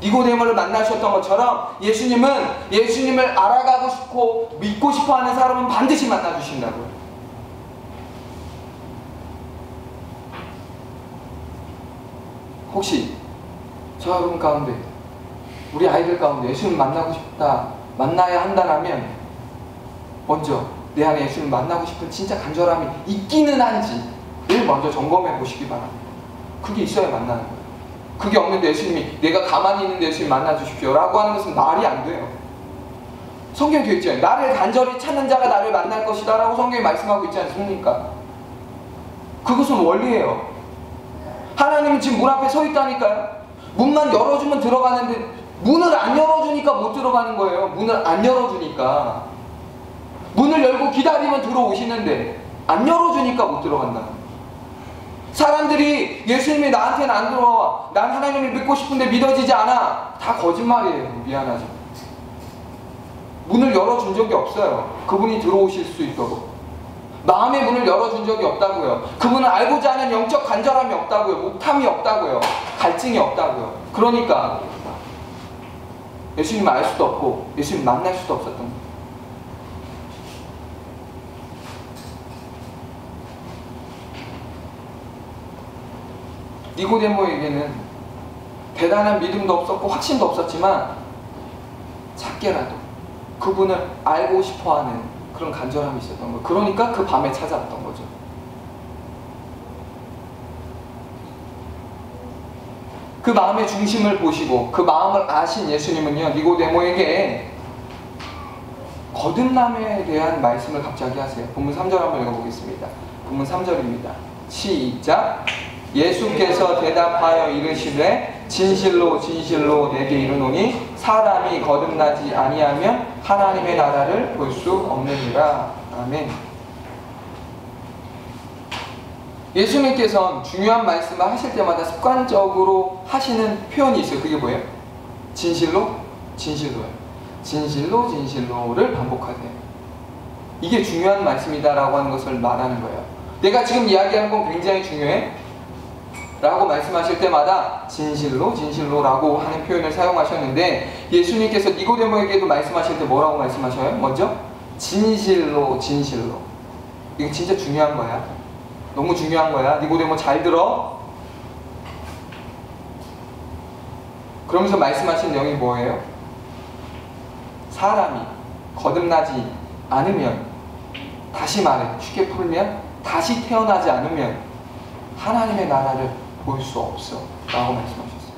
니고데모를 만나셨던 것처럼 예수님을 알아가고 싶고 믿고 싶어하는 사람은 반드시 만나주신다고요. 혹시 저 여러분 가운데 우리 아이들 가운데 예수님 만나고 싶다, 만나야 한다라면 먼저 내 안에 예수님 만나고 싶은 진짜 간절함이 있기는 한지를 먼저 점검해 보시기 바랍니다. 그게 있어야 만나는 거예요. 그게 없는데 예수님이 내가 가만히 있는데 예수님 만나 주십시오 라고 하는 것은 말이 안 돼요. 성경에 되어 있잖아요. 나를 간절히 찾는 자가 나를 만날 것이다 라고 성경이 말씀하고 있지 않습니까? 그것은 원리예요. 하나님은 지금 문 앞에 서 있다니까요. 문만 열어주면 들어가는데 문을 안 열어주니까 못 들어가는 거예요. 문을 안 열어주니까. 문을 열고 기다리면 들어오시는데 안 열어주니까 못 들어간다. 사람들이 예수님이 나한테는 안 들어와, 난 하나님을 믿고 싶은데 믿어지지 않아, 다 거짓말이에요. 미안하죠. 문을 열어준 적이 없어요. 그분이 들어오실 수 있도록 마음의 문을 열어준 적이 없다고요. 그분을 알고자 하는 영적 간절함이 없다고요. 목탐이 없다고요. 갈증이 없다고요. 그러니까 예수님을 알 수도 없고 예수님 만날 수도 없었던 거예요. 니고데모에게는 대단한 믿음도 없었고 확신도 없었지만 작게라도 그분을 알고 싶어하는 그런 간절함이 있었던 거예요. 그러니까 그 밤에 찾아왔던 거죠. 그 마음의 중심을 보시고 그 마음을 아신 예수님은요, 니고데모에게 거듭남에 대한 말씀을 갑자기 하세요. 본문 3절 한번 읽어보겠습니다. 본문 3절입니다. 시작. 예수께서 대답하여 이르시되 진실로 진실로 내게 이르노니 사람이 거듭나지 아니하면 하나님의 나라를 볼 수 없느니라. 아멘. 예수님께서는 중요한 말씀을 하실 때마다 습관적으로 하시는 표현이 있어요. 그게 뭐예요? 진실로 진실로요. 진실로 진실로를 반복하세요. 이게 중요한 말씀이다라고 하는 것을 말하는 거예요. 내가 지금 이야기하는 건 굉장히 중요해 라고 말씀하실 때마다 진실로 진실로라고 하는 표현을 사용하셨는데, 예수님께서 니고데모에게도 말씀하실 때 뭐라고 말씀하셔요? 먼저 진실로 진실로. 이게 진짜 중요한 거야. 너무 중요한 거야. 니고데모 잘 들어. 그러면서 말씀하신 내용이 뭐예요? 사람이 거듭나지 않으면, 다시 말해 쉽게 풀면 다시 태어나지 않으면 하나님의 나라를 볼 수 없어 라고 말씀하셨어요.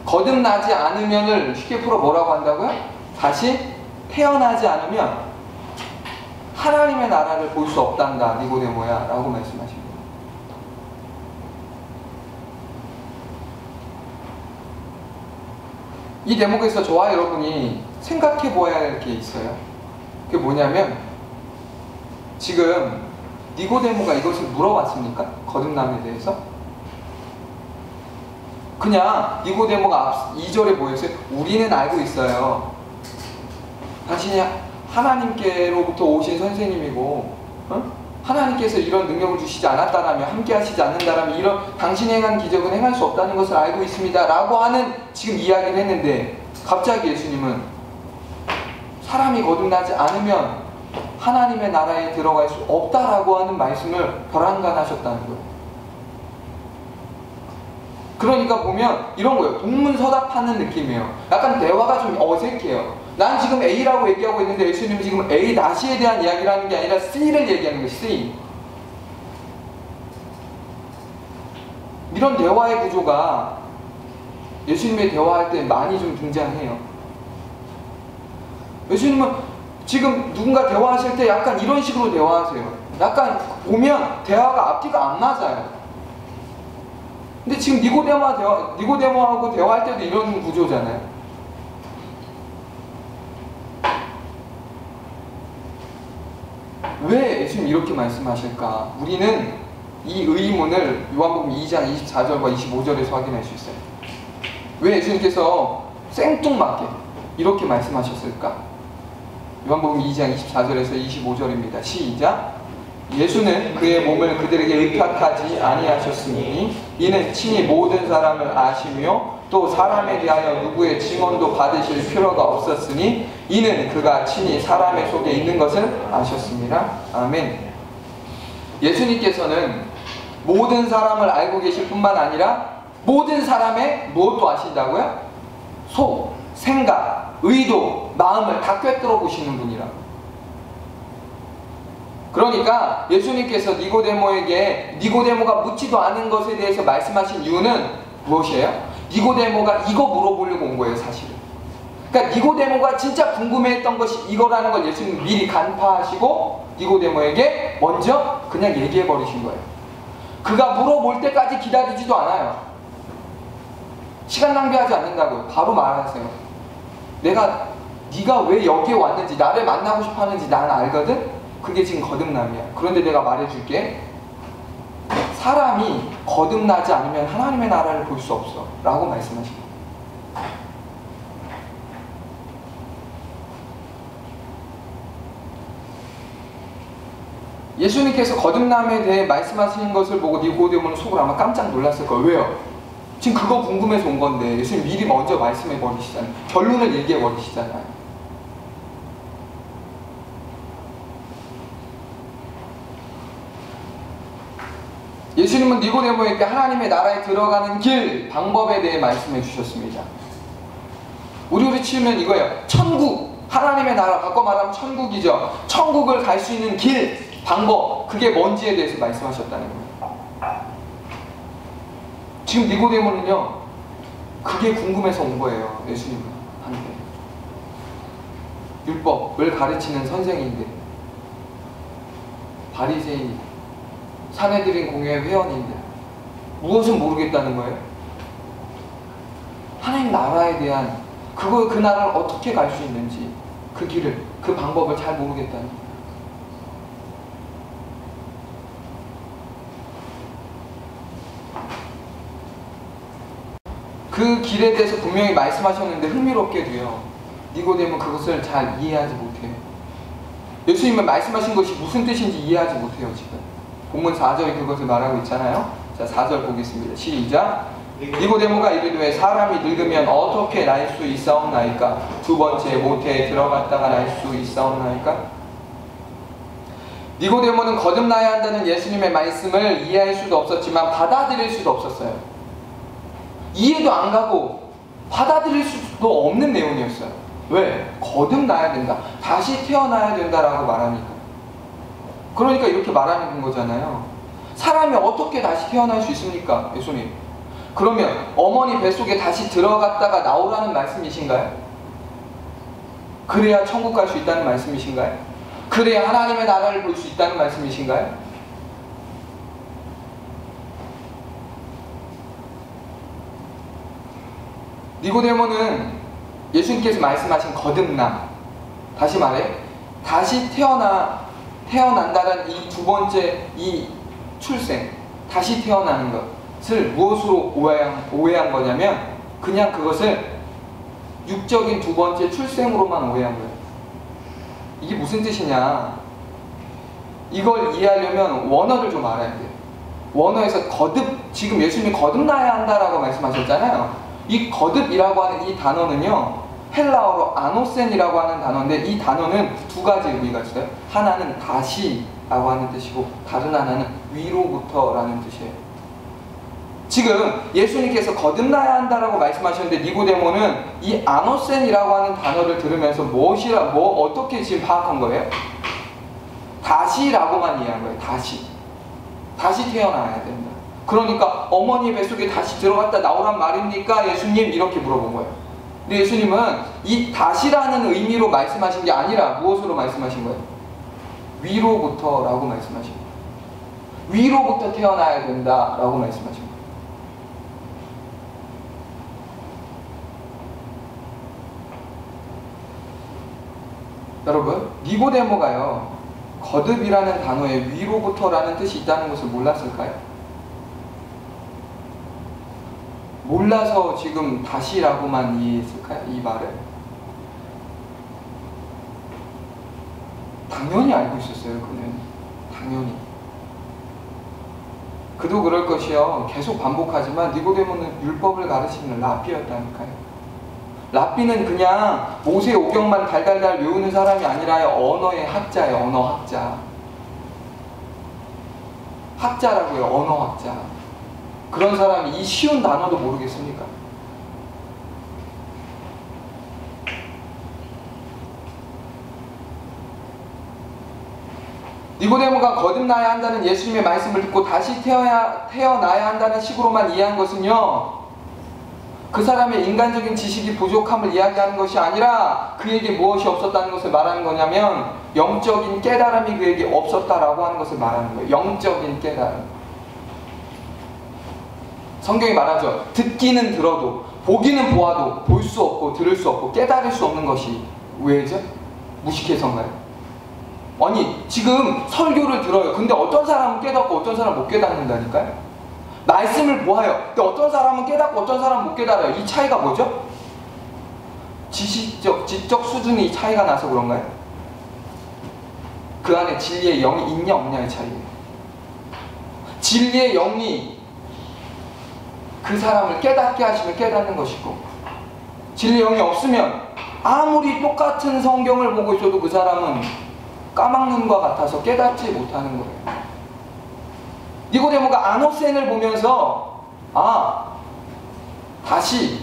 거듭나지 않으면을 쉽게 풀어 뭐라고 한다고요? 다시 태어나지 않으면 하나님의 나라를 볼 수 없단다 니고데모야 라고 말씀하십니다. 이 대목에서 저와 여러분이 생각해 보아야 할 게 있어요. 그게 뭐냐면, 지금 니고데모가 이것을 물어봤습니까? 거듭남에 대해서? 그냥 니고데모가 2절에 뭐였어요? 우리는 알고 있어요. 당신이 하나님께로부터 오신 선생님이고, 하나님께서 이런 능력을 주시지 않았다라면, 함께 하시지 않는다라면 이런 당신이 행한 기적은 행할 수 없다는 것을 알고 있습니다 라고 하는 지금 이야기를 했는데, 갑자기 예수님은 사람이 거듭나지 않으면 하나님의 나라에 들어갈 수 없다라고 하는 말씀을 별안간하셨다는 거예요. 그러니까 보면 이런 거예요. 동문서답하는 느낌이에요. 약간 대화가 좀 어색해요. 난 지금 A라고 얘기하고 있는데 예수님은 지금 A-에 대한 이야기를 하는 게 아니라 C를 얘기하는 거예요. C. 이런 대화의 구조가 예수님의 대화할 때 많이 좀 등장해요. 예수님은 지금 누군가 대화하실 때 약간 이런 식으로 대화하세요. 약간 보면 대화가 앞뒤가 안 맞아요. 근데 지금 니고데모하고 대화할 때도 이런 구조잖아요. 왜 예수님 이렇게 말씀하실까? 우리는 이 의문을 요한복음 2장 24절과 25절에서 확인할 수 있어요. 왜 예수님께서 생뚱맞게 이렇게 말씀하셨을까? 요한복음 2장 24절에서 25절입니다. 시작. 예수는 그의 몸을 그들에게 의탁하지 아니하셨으니 이는 친히 모든 사람을 아시며 또 사람에 대하여 누구의 증언도 받으실 필요가 없었으니 이는 그가 친히 사람의 속에 있는 것을 아셨습니다. 아멘. 예수님께서는 모든 사람을 알고 계실 뿐만 아니라 모든 사람의 무엇도 아신다고요? 속, 생각, 의도, 마음을 다 꿰뚫어 보시는 분이라고. 그러니까 예수님께서 니고데모가 묻지도 않은 것에 대해서 말씀하신 이유는 무엇이에요? 니고데모가 이거 물어보려고 온 거예요, 사실은. 그러니까 니고데모가 진짜 궁금해했던 것이 이거라는 걸 예수님은 미리 간파하시고 니고데모에게 먼저 그냥 얘기해 버리신 거예요. 그가 물어볼 때까지 기다리지도 않아요. 시간 낭비하지 않는다고요. 바로 말하세요. 네가 왜 여기에 왔는지, 나를 만나고 싶어 하는지 나는 알거든? 그게 지금 거듭남이야. 그런데 내가 말해줄게. 사람이 거듭나지 않으면 하나님의 나라를 볼 수 없어 라고 말씀하신 거예요. 예수님께서 거듭남에 대해 말씀하시는 것을 보고 니고데모는 속으로 아마 깜짝 놀랐을 거예요. 왜요? 지금 그거 궁금해서 온 건데 예수님 미리 먼저 말씀해 버리시잖아요. 결론을 얘기해 버리시잖아요. 예수님은 니고데모에게 하나님의 나라에 들어가는 길, 방법에 대해 말씀해 주셨습니다. 우리로 치면 이거예요. 천국, 하나님의 나라, 바꿔 말하면 천국이죠. 천국을 갈 수 있는 길, 방법, 그게 뭔지에 대해서 말씀하셨다는 거예요. 지금 니고데모는요, 그게 궁금해서 온 거예요. 예수님한테. 율법을 가르치는 선생인데, 바리새인, 사내들인 공회의 회원인데 무엇은 모르겠다는 거예요? 하나님 나라에 대한 그 나라를 어떻게 갈 수 있는지, 그 길을, 그 방법을 잘 모르겠다는 거예요. 그 길에 대해서 분명히 말씀하셨는데 흥미롭게도요, 니고데모는 그것을 잘 이해하지 못해요. 예수님은 말씀하신 것이 무슨 뜻인지 이해하지 못해요. 지금 본문 4절이 그것을 말하고 있잖아요. 자, 4절 보겠습니다. 시작. 니고데모가 이르되 사람이 늙으면 어떻게 날 수 있사옵나이까? 두 번째 모태에 들어갔다가 날 수 있사옵나이까? 니고데모는 거듭나야 한다는 예수님의 말씀을 이해할 수도 없었지만 받아들일 수도 없었어요. 이해도 안 가고 받아들일 수도 없는 내용이었어요. 왜? 거듭나야 된다, 다시 태어나야 된다라고 말하니까. 그러니까 이렇게 말하는 거잖아요. 사람이 어떻게 다시 태어날 수 있습니까? 예수님. 그러면 어머니 뱃속에 다시 들어갔다가 나오라는 말씀이신가요? 그래야 천국 갈 수 있다는 말씀이신가요? 그래야 하나님의 나라를 볼 수 있다는 말씀이신가요? 니고데모는 예수님께서 말씀하신 거듭남, 다시 말해 다시 태어난다는 이 두 번째 이 출생, 다시 태어나는 것을 무엇으로 오해한 거냐면 그냥 그것을 육적인 두 번째 출생으로만 오해한 거예요. 이게 무슨 뜻이냐, 이걸 이해하려면 원어를 좀 알아야 돼요. 원어에서 지금 예수님이 거듭나야 한다라고 말씀하셨잖아요. 이 거듭이라고 하는 이 단어는요, 헬라어로 아노센이라고 하는 단어인데 이 단어는 두 가지 의미가 있어요. 하나는 다시라고 하는 뜻이고 다른 하나는 위로부터라는 뜻이에요. 지금 예수님께서 거듭나야 한다라고 말씀하셨는데 니고데모는 이 아노센이라고 하는 단어를 들으면서 어떻게 지금 파악한 거예요? 다시라고만 이해한 거예요. 다시 태어나야 된다. 그러니까 어머니 뱃속에 다시 들어갔다 나오란 말입니까? 예수님, 이렇게 물어본 거예요. 근데 예수님은 이 다시라는 의미로 말씀하신 게 아니라 무엇으로 말씀하신 거예요? 위로부터라고 말씀하신 거예요. 위로부터 태어나야 된다라고 말씀하신 거예요. 여러분, 니고데모가요, 거듭이라는 단어에 위로부터라는 뜻이 있다는 것을 몰랐을까요? 몰라서 지금 다시라고만 이해했을까요? 이 말을? 당연히 알고 있었어요. 그는 당연히. 그도 그럴 것이요, 계속 반복하지만 니고데모는 율법을 가르치는 랍비였다니까요. 랍비는 그냥 모세 오경만 달달달 외우는 사람이 아니라 언어의 학자예요. 언어학자. 학자라고요. 언어학자. 그런 사람이 이 쉬운 단어도 모르겠습니까? 니고데모가 거듭나야 한다는 예수님의 말씀을 듣고 다시 태어나야 한다는 식으로만 이해한 것은요, 그 사람의 인간적인 지식이 부족함을 이야기하는 것이 아니라 그에게 무엇이 없었다는 것을 말하는 거냐면 영적인 깨달음이 그에게 없었다라고 하는 것을 말하는 거예요. 영적인 깨달음. 성경이 말하죠. 듣기는 들어도 보기는 보아도 볼 수 없고 들을 수 없고 깨달을 수 없는 것이 왜죠? 무식해서인가요? 아니 지금 설교를 들어요. 근데 어떤 사람은 깨닫고 어떤 사람은 못 깨닫는다니까요. 말씀을 보아요. 근데 어떤 사람은 깨닫고 어떤 사람은 못 깨달아요. 이 차이가 뭐죠? 지적 수준이 차이가 나서 그런가요? 그 안에 진리의 영이 있냐 없냐의 차이예요. 진리의 영이 그 사람을 깨닫게 하시면 깨닫는 것이고, 진리의 영이 없으면 아무리 똑같은 성경을 보고 있어도 그 사람은 까막눈과 같아서 깨닫지 못하는 거예요. 니고데모가 아노센을 보면서 다시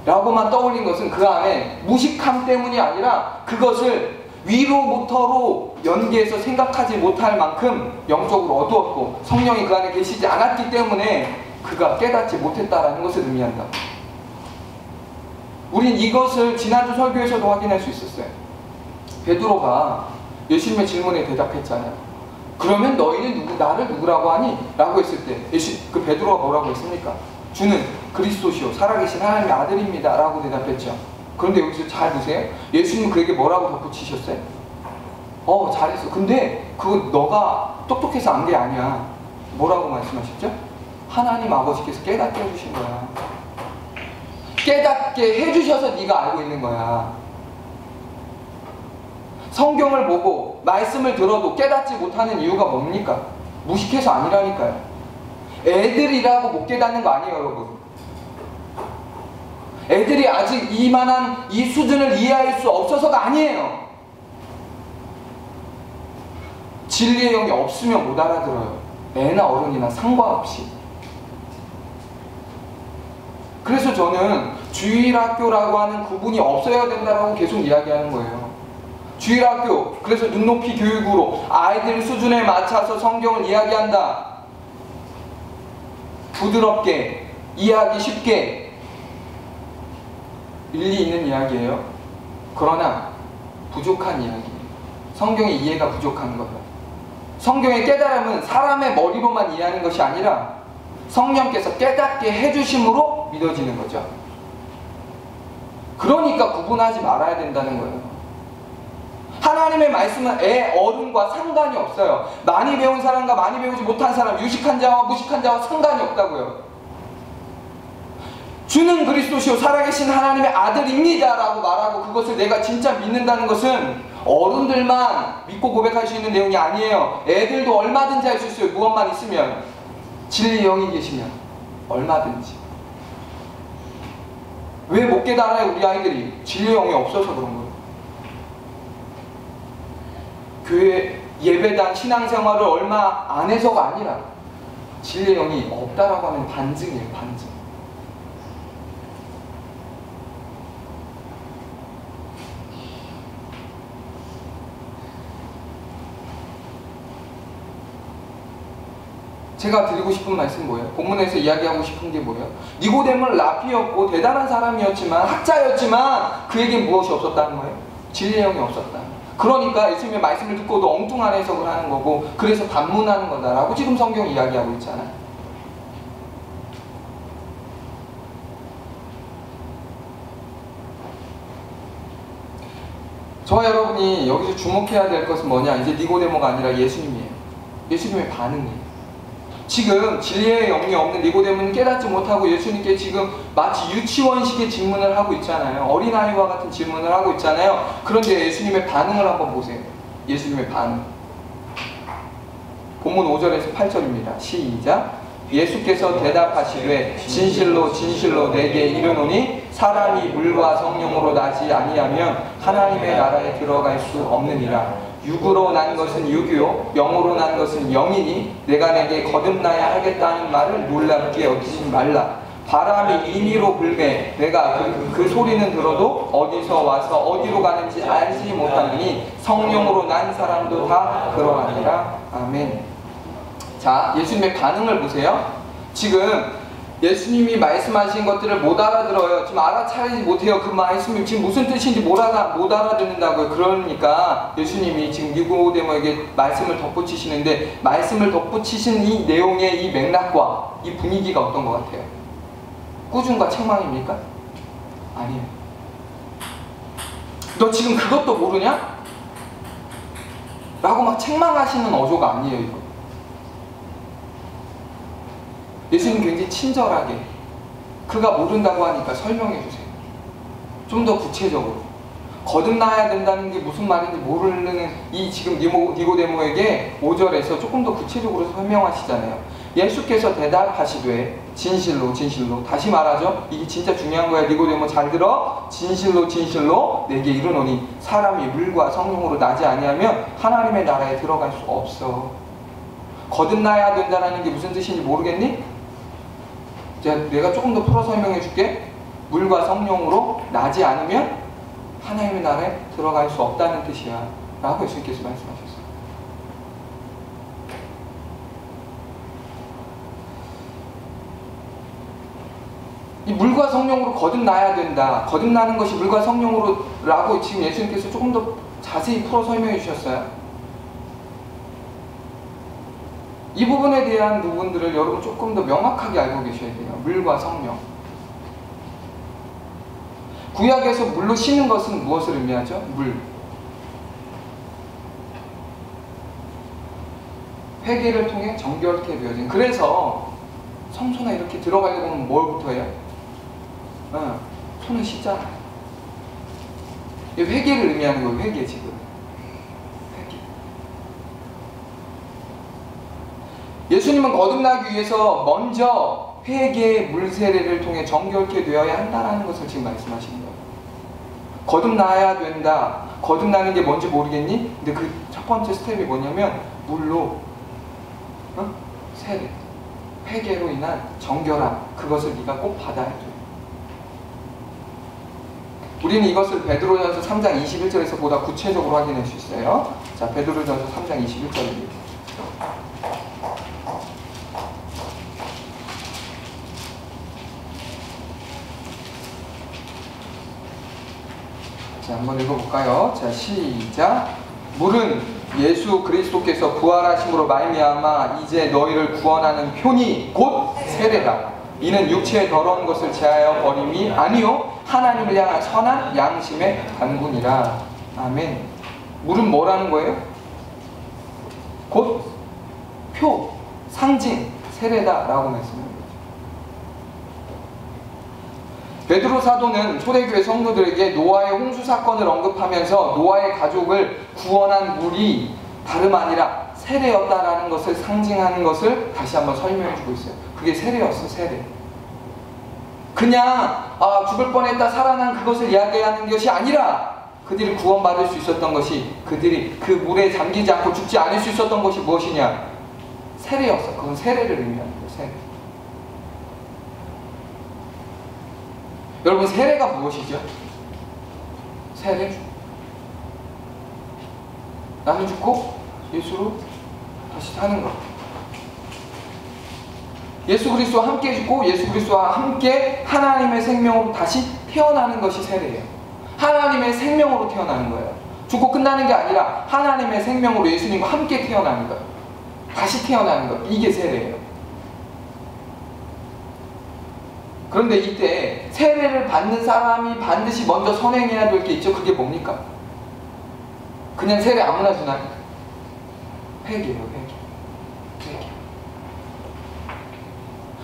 라고만 떠올린 것은 그 안에 무식함 때문이 아니라 그것을 위로부터로 연계해서 생각하지 못할 만큼 영적으로 어두웠고 성령이 그 안에 계시지 않았기 때문에 그가 깨닫지 못했다라는 것을 의미한다. 우린 이것을 지난주 설교에서도 확인할 수 있었어요. 베드로가 예수님의 질문에 대답했잖아요. 그러면 너희는 나를 누구라고 하니? 라고 했을 때 그 베드로가 뭐라고 했습니까? 주는 그리스도시요 살아계신 하나님의 아들입니다 라고 대답했죠. 그런데 여기서 잘 보세요. 예수님은 그에게 뭐라고 덧붙이셨어요? 잘했어. 근데 그거 너가 똑똑해서 안 게 아니야. 뭐라고 말씀하셨죠? 하나님 아버지께서 깨닫게 해주신 거야. 깨닫게 해주셔서 네가 알고 있는 거야. 성경을 보고 말씀을 들어도 깨닫지 못하는 이유가 뭡니까? 무식해서 아니라니까요. 애들이라고 못 깨닫는 거 아니에요, 여러분. 애들이 아직 이만한 이 수준을 이해할 수 없어서가 아니에요. 진리의 영이 없으면 못 알아들어요. 애나 어른이나 상관없이. 그래서 저는 주일학교라고 하는 구분이 없어야 된다라고 계속 이야기하는 거예요. 주일학교, 그래서 눈높이 교육으로 아이들 수준에 맞춰서 성경을 이야기한다. 부드럽게, 이해하기 쉽게. 일리 있는 이야기예요. 그러나 부족한 이야기예요. 성경의 이해가 부족한 거예요. 성경의 깨달음은 사람의 머리로만 이해하는 것이 아니라 성령께서 깨닫게 해주심으로 믿어지는 거죠. 그러니까 구분하지 말아야 된다는 거예요. 하나님의 말씀은 어른과 상관이 없어요. 많이 배운 사람과 많이 배우지 못한 사람, 유식한 자와 무식한 자와 상관이 없다고요. 주는 그리스도시요 살아계신 하나님의 아들입니다 라고 말하고 그것을 내가 진짜 믿는다는 것은 어른들만 믿고 고백할 수 있는 내용이 아니에요. 애들도 얼마든지 할 수 있어요. 무엇만 있으면. 진리의 영이 계시면 얼마든지. 왜 못 깨달아요 우리 아이들이? 진리의 영이 없어서 그런 거예요. 교회 예배당 신앙생활을 얼마 안 해서가 아니라 진리의 영이 없다라고 하는 반증이에요. 반증. 제가 드리고 싶은 말씀은 뭐예요? 본문에서 이야기하고 싶은 게 뭐예요? 니고데모는 라피였고 대단한 사람이었지만 학자였지만 그에게 무엇이 없었다는 거예요? 진리의 영이 없었다. 그러니까 예수님의 말씀을 듣고도 엉뚱한 해석을 하는 거고 그래서 반문하는 거다라고 지금 성경이 이야기하고 있잖아요. 저와 여러분이 여기서 주목해야 될 것은 뭐냐? 이제 니고데모가 아니라 예수님이에요. 예수님의 반응이에요. 지금 진리의 영이 없는 니고데모는 깨닫지 못하고 예수님께 지금 마치 유치원식의 질문을 하고 있잖아요. 어린아이와 같은 질문을 하고 있잖아요. 그런데 예수님의 반응을 한번 보세요. 예수님의 반응. 본문 5절에서 8절입니다. 시작. 예수께서 대답하시되 진실로 진실로 내게 이르노니 사람이 물과 성령으로 나지 아니하면 하나님의 나라에 들어갈 수 없느니라. 육으로 난 것은 육이요 영으로 난 것은 영이니 내가 내게 거듭나야 하겠다는 말을 놀랍게 여기지 말라. 바람이 임의로 불매 내가 그 소리는 들어도 어디서 와서 어디로 가는지 알지 못하느니 성령으로 난 사람도 다 그러하니라. 아멘. 자, 예수님의 반응을 보세요. 지금 예수님이 말씀하신 것들을 못 알아들어요. 지금 알아차리지 못해요. 그 말씀이 지금 무슨 뜻인지 못 알아듣는다고요. 그러니까 예수님이 지금 니고데모에게 말씀을 덧붙이시는데, 말씀을 덧붙이신 이 내용의 이 맥락과 이 분위기가 어떤 것 같아요? 꾸중과 책망입니까? 아니에요. 너 지금 그것도 모르냐? 라고 막 책망하시는 어조가 아니에요, 이거. 예수님 굉장히 친절하게 그가 모른다고 하니까 설명해 주세요. 좀 더 구체적으로. 거듭나야 된다는 게 무슨 말인지 모르는 이 지금 니고데모에게 5절에서 조금 더 구체적으로 설명하시잖아요. 예수께서 대답하시되 진실로 진실로, 다시 말하죠. 이게 진짜 중요한 거야. 니고데모 잘 들어. 진실로 진실로 내게 이르노니 사람이 물과 성령으로 나지 아니하면 하나님의 나라에 들어갈 수 없어. 거듭나야 된다는 게 무슨 뜻인지 모르겠니? 내가 조금 더 풀어 설명해 줄게. 물과 성령으로 나지 않으면 하나님의 나라에 들어갈 수 없다는 뜻이야 라고 예수님께서 말씀하셨어요. 이 물과 성령으로 거듭나야 된다, 거듭나는 것이 물과 성령으로 라고 지금 예수님께서 조금 더 자세히 풀어 설명해 주셨어요. 이 부분에 대한 부분들을 여러분 조금 더 명확하게 알고 계셔야 돼요. 물과 성령. 구약에서 물로 씻는 것은 무엇을 의미하죠? 물. 회개를 통해 정결케 되어진. 그래서 성소나 이렇게 들어가려고 하면 뭘부터 해요? 손을 씻잖아요. 회개를 의미하는 거예요. 회개 지금. 예수님은 거듭나기 위해서 먼저 회개의 물세례를 통해 정결케 되어야 한다는 것을 지금 말씀하시는 거예요. 거듭나야 된다. 거듭나는 게 뭔지 모르겠니? 근데 그 첫 번째 스텝이 뭐냐면 물로 세례, 회개로 인한 정결함, 그것을 네가 꼭 받아야 돼. 우리는 이것을 베드로전서 3장 21절에서 보다 구체적으로 확인할 수 있어요. 자, 베드로전서 3장 21절입니다. 자, 한번 읽어볼까요? 자, 시작. 물은 예수 그리스도께서 부활하심으로 말미암아 이제 너희를 구원하는 표니 곧 세례다. 이는 육체의 더러운 것을 제하여 버림이 아니요 하나님을 향한 선한 양심의 간군이라. 아멘. 물은 뭐라는 거예요? 곧 표, 상징, 세례다 라고 말씀합니다. 베드로 사도는 초대교회 성도들에게 노아의 홍수 사건을 언급하면서 노아의 가족을 구원한 물이 다름 아니라 세례였다라는 것을 상징하는 것을 다시 한번 설명해 주고 있어요. 그게 세례였어, 세례. 그냥 죽을 뻔했다 살아난 그것을 이야기하는 것이 아니라 그들이 구원받을 수 있었던 것이, 그들이 그 물에 잠기지 않고 죽지 않을 수 있었던 것이 무엇이냐? 세례였어. 그건 세례를 의미하는 거예요. 세례. 여러분, 세례가 무엇이죠? 세례. 나는 죽고 예수로 다시 사는 것. 예수 그리스도와 함께 죽고 예수 그리스도와 함께 하나님의 생명으로 다시 태어나는 것이 세례예요. 하나님의 생명으로 태어나는 거예요. 죽고 끝나는 게 아니라 하나님의 생명으로 예수님과 함께 태어나는 거예요. 다시 태어나는 것. 이게 세례예요. 그런데 이때 세례를 받는 사람이 반드시 먼저 선행해야 될 게 있죠. 그게 뭡니까? 그냥 세례 아무나 주나요? 회개예요. 회개.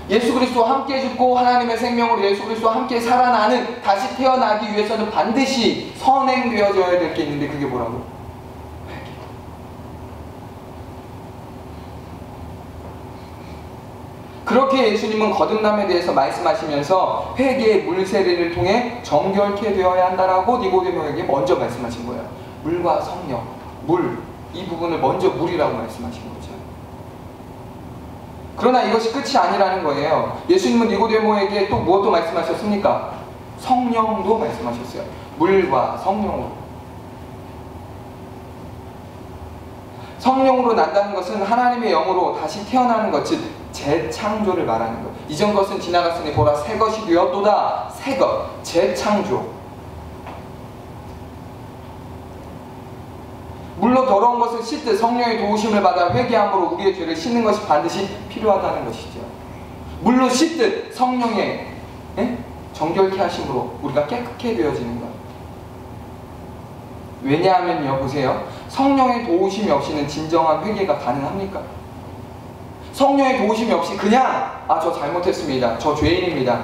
예수 그리스도와 함께 죽고 하나님의 생명으로 예수 그리스도와 함께 살아나는, 다시 태어나기 위해서는 반드시 선행되어져야 될 게 있는데 그게 뭐라고요? 회개. 그렇게 예수님은 거듭남에 대해서 말씀하시면서 회개의 물세례를 통해 정결케 되어야 한다라고 니고데모에게 먼저 말씀하신 거예요. 물과 성령, 물, 이 부분을 먼저 물이라고 말씀하신 거죠. 그러나 이것이 끝이 아니라는 거예요. 예수님은 니고데모에게 또 무엇도 말씀하셨습니까? 성령도 말씀하셨어요. 물과 성령으로. 성령으로 난다는 것은 하나님의 영으로 다시 태어나는 것, 즉 재창조를 말하는 것. 이전 것은 지나갔으니 보라 새 것이 되었도다. 새 것, 재창조. 물로 더러운 것을 씻듯 성령의 도우심을 받아 회개함으로 우리의 죄를 씻는 것이 반드시 필요하다는 것이죠. 물로 씻듯 성령의 정결케 하심으로 우리가 깨끗게 되어지는 것. 왜냐하면요, 보세요. 성령의 도우심이 없이는 진정한 회개가 가능합니까? 성령의 도우심이 없이 그냥 저 잘못했습니다. 저 죄인입니다.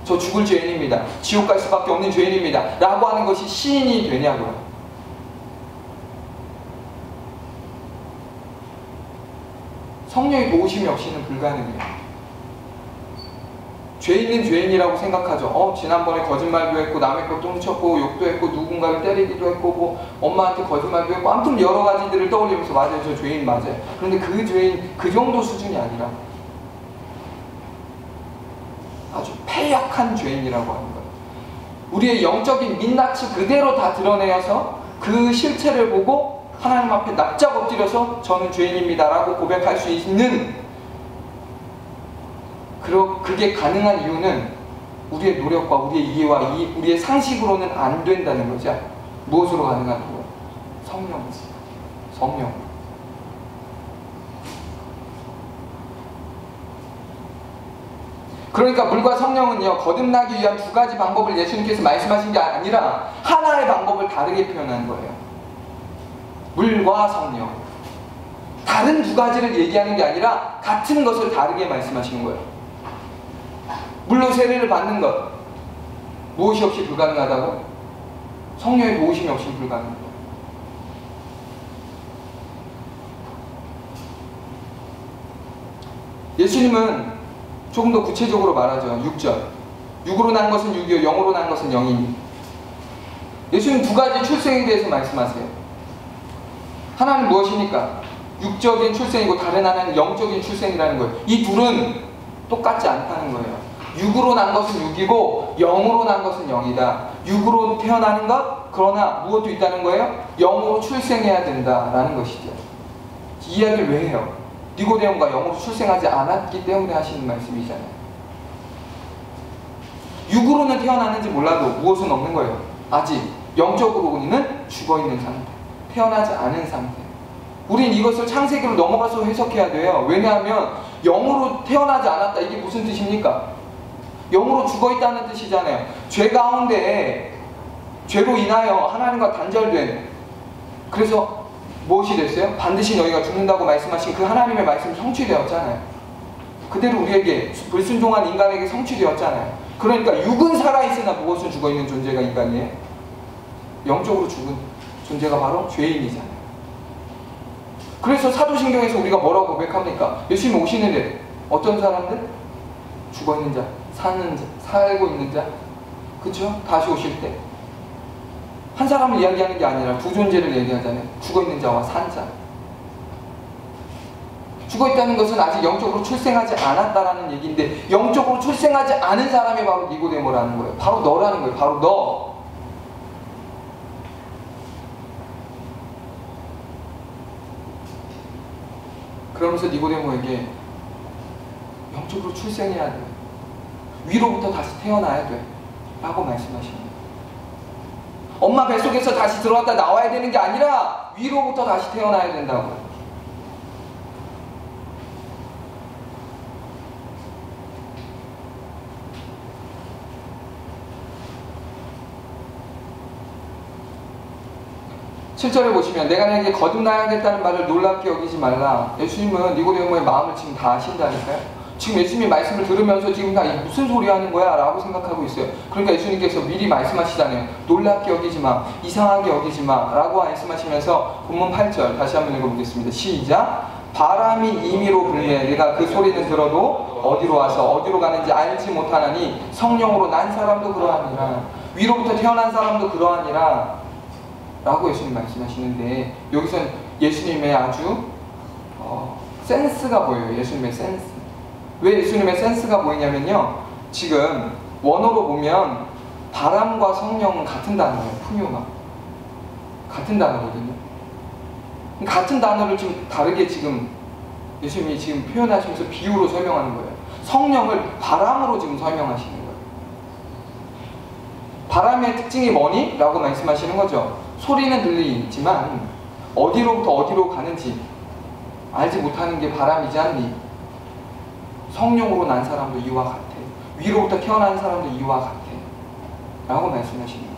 저 죽을 죄인입니다. 지옥 갈 수밖에 없는 죄인입니다. 라고 하는 것이 시인이 되냐고요. 성령의 도우심이 없이는 불가능해요. 죄 있는 죄인이라고 생각하죠. 지난번에 거짓말도 했고 남의 것도 훔쳤고 욕도 했고 누군가를 때리기도 했고 뭐 엄마한테 거짓말도 했고 아무튼 여러 가지들을 떠올리면서 맞아요, 저 죄인 맞아요. 그런데 그 죄인 그 정도 수준이 아니라 아주 패역한 죄인이라고 하는 거예요. 우리의 영적인 민낯을 그대로 다 드러내어서 그 실체를 보고 하나님 앞에 납작 엎드려서 저는 죄인입니다 라고 고백할 수 있는, 그게 가능한 이유는 우리의 노력과 우리의 이해와 우리의 상식으로는 안 된다는 거죠. 무엇으로 가능하냐고요? 성령이지. 성령. 그러니까 물과 성령은요, 거듭나기 위한 두 가지 방법을 예수님께서 말씀하신 게 아니라 하나의 방법을 다르게 표현한 거예요. 물과 성령. 다른 두 가지를 얘기하는 게 아니라 같은 것을 다르게 말씀하시는 거예요. 물로 세례를 받는 것, 무엇이 없이 불가능하다고? 성령의 도우심이 없이 불가능하다. 예수님은 조금 더 구체적으로 말하죠. 6절. 육으로 난 것은 육이요 영으로 난 것은 영이니. 예수님 두 가지 출생에 대해서 말씀하세요. 하나는 무엇입니까? 육적인 출생이고 다른 하나는 영적인 출생이라는 거예요. 이 둘은 똑같지 않다는 거예요. 육으로 난 것은 육이고 영으로 난 것은 영이다. 육으로 태어나는 것, 그러나 무엇도 있다는 거예요? 영으로 출생해야 된다라는 것이죠. 이 이야기를 왜 해요? 니고데모가 영으로 출생하지 않았기 때문에 하시는 말씀이잖아요. 육으로는 태어났는지 몰라도 무엇은 없는 거예요. 아직 영적으로는 죽어있는 상태, 태어나지 않은 상태. 우린 이것을 창세기로 넘어가서 해석해야 돼요. 왜냐하면 영으로 태어나지 않았다, 이게 무슨 뜻입니까? 영으로 죽어있다는 뜻이잖아요. 죄 가운데 죄로 인하여 하나님과 단절된, 그래서 무엇이 됐어요? 반드시 너희가 죽는다고 말씀하신 그 하나님의 말씀이 성취되었잖아요. 그대로 우리에게 불순종한 인간에게 성취되었잖아요. 그러니까 육은 살아있으나 무엇은 죽어있는 존재가 인간이에요? 영적으로 죽은 존재가 바로 죄인이잖아요. 그래서 사도신경에서 우리가 뭐라고 고백합니까? 예수님 오시는데 어떤 사람들? 죽어있는 자, 사는 자, 살고 있는 자, 그쵸? 다시 오실 때 한 사람을 이야기하는 게 아니라 두 존재를 얘기하잖아요. 죽어있는 자와 산 자. 죽어있다는 것은 아직 영적으로 출생하지 않았다라는 얘기인데, 영적으로 출생하지 않은 사람이 바로 니고데모라는 거예요. 바로 너라는 거예요. 바로 너. 그러면서 니고데모에게 영적으로 출생해야 돼, 위로부터 다시 태어나야 돼 라고 말씀하십니다. 엄마 뱃속에서 다시 들어왔다 나와야 되는 게 아니라 위로부터 다시 태어나야 된다고요. (7절에) 보시면 내가 내게 거듭나야겠다는 말을 놀랍게 여기지 말라. 예수님은 니고데모의 마음을 지금 다 아신다니까요. 지금 예수님 말씀을 들으면서 지금 다 무슨 소리 하는 거야? 라고 생각하고 있어요. 그러니까 예수님께서 미리 말씀하시잖아요. 놀랍게 여기지 마, 이상하게 여기지 마 라고 말씀하시면서 본문 8절 다시 한번 읽어보겠습니다. 시작. 바람이 임의로 불매 내가 그 소리는 들어도 어디로 와서 어디로 가는지 알지 못하나니 성령으로 난 사람도 그러하니라. 위로부터 태어난 사람도 그러하니라. 라고 예수님 말씀하시는데, 여기서는 예수님의 아주 센스가 보여요. 예수님의 센스. 왜 예수님의 센스가 보이냐면요, 지금 원어로 보면 바람과 성령은 같은 단어예요. 푸뉴마, 같은 단어거든요. 같은 단어를 좀 다르게 지금 예수님이 지금 표현하시면서 비유로 설명하는 거예요. 성령을 바람으로 지금 설명하시는 거예요. 바람의 특징이 뭐니? 라고 말씀하시는 거죠. 소리는 들리지만 어디로부터 어디로 가는지 알지 못하는 게 바람이지 않니? 성령으로 난 사람도 이와 같아. 위로부터 태어난 사람도 이와 같아. 라고 말씀하시는 거예요.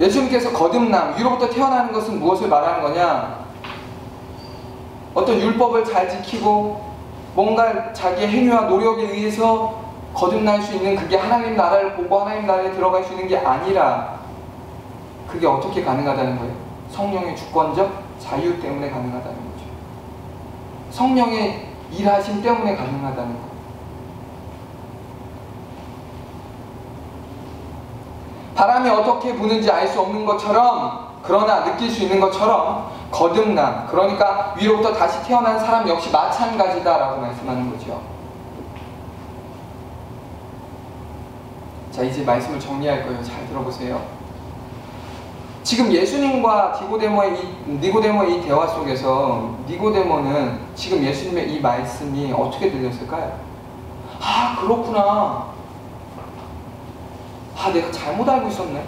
예수님께서 거듭남, 위로부터 태어나는 것은 무엇을 말하는 거냐? 어떤 율법을 잘 지키고 뭔가 자기의 행위와 노력에 의해서 거듭날 수 있는, 그게 하나님 나라를 보고 하나님 나라에 들어갈 수 있는 게 아니라, 그게 어떻게 가능하다는 거예요? 성령의 주권적 자유 때문에 가능하다는 거죠. 성령의 일하심 때문에 가능하다는 거예요. 바람이 어떻게 부는지 알 수 없는 것처럼, 그러나 느낄 수 있는 것처럼 거듭남, 그러니까 위로부터 다시 태어난 사람 역시 마찬가지다라고 말씀하는 거죠. 자, 이제 말씀을 정리할 거예요. 잘 들어보세요. 지금 예수님과 니고데모의 이 대화 속에서 니고데모는 지금 예수님의 이 말씀이 어떻게 들렸을까요? 아, 그렇구나. 아, 내가 잘못 알고 있었네.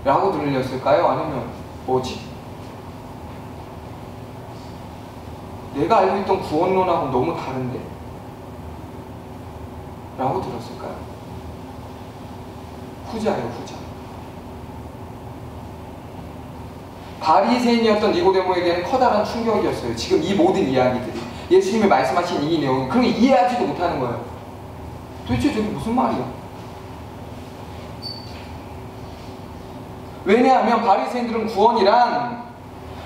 라고 들렸을까요? 아니면 뭐지? 내가 알고 있던 구원론하고 너무 다른데? 라고 들었을까요? 후자예요, 후자. 바리새인이었던 니고데모에게는 커다란 충격이었어요. 지금 이 모든 이야기들이, 예수님이 말씀하신 이 내용, 그런 거 이해하지도 못하는 거예요. 도대체 저게 무슨 말이야? 왜냐하면 바리새인들은 구원이란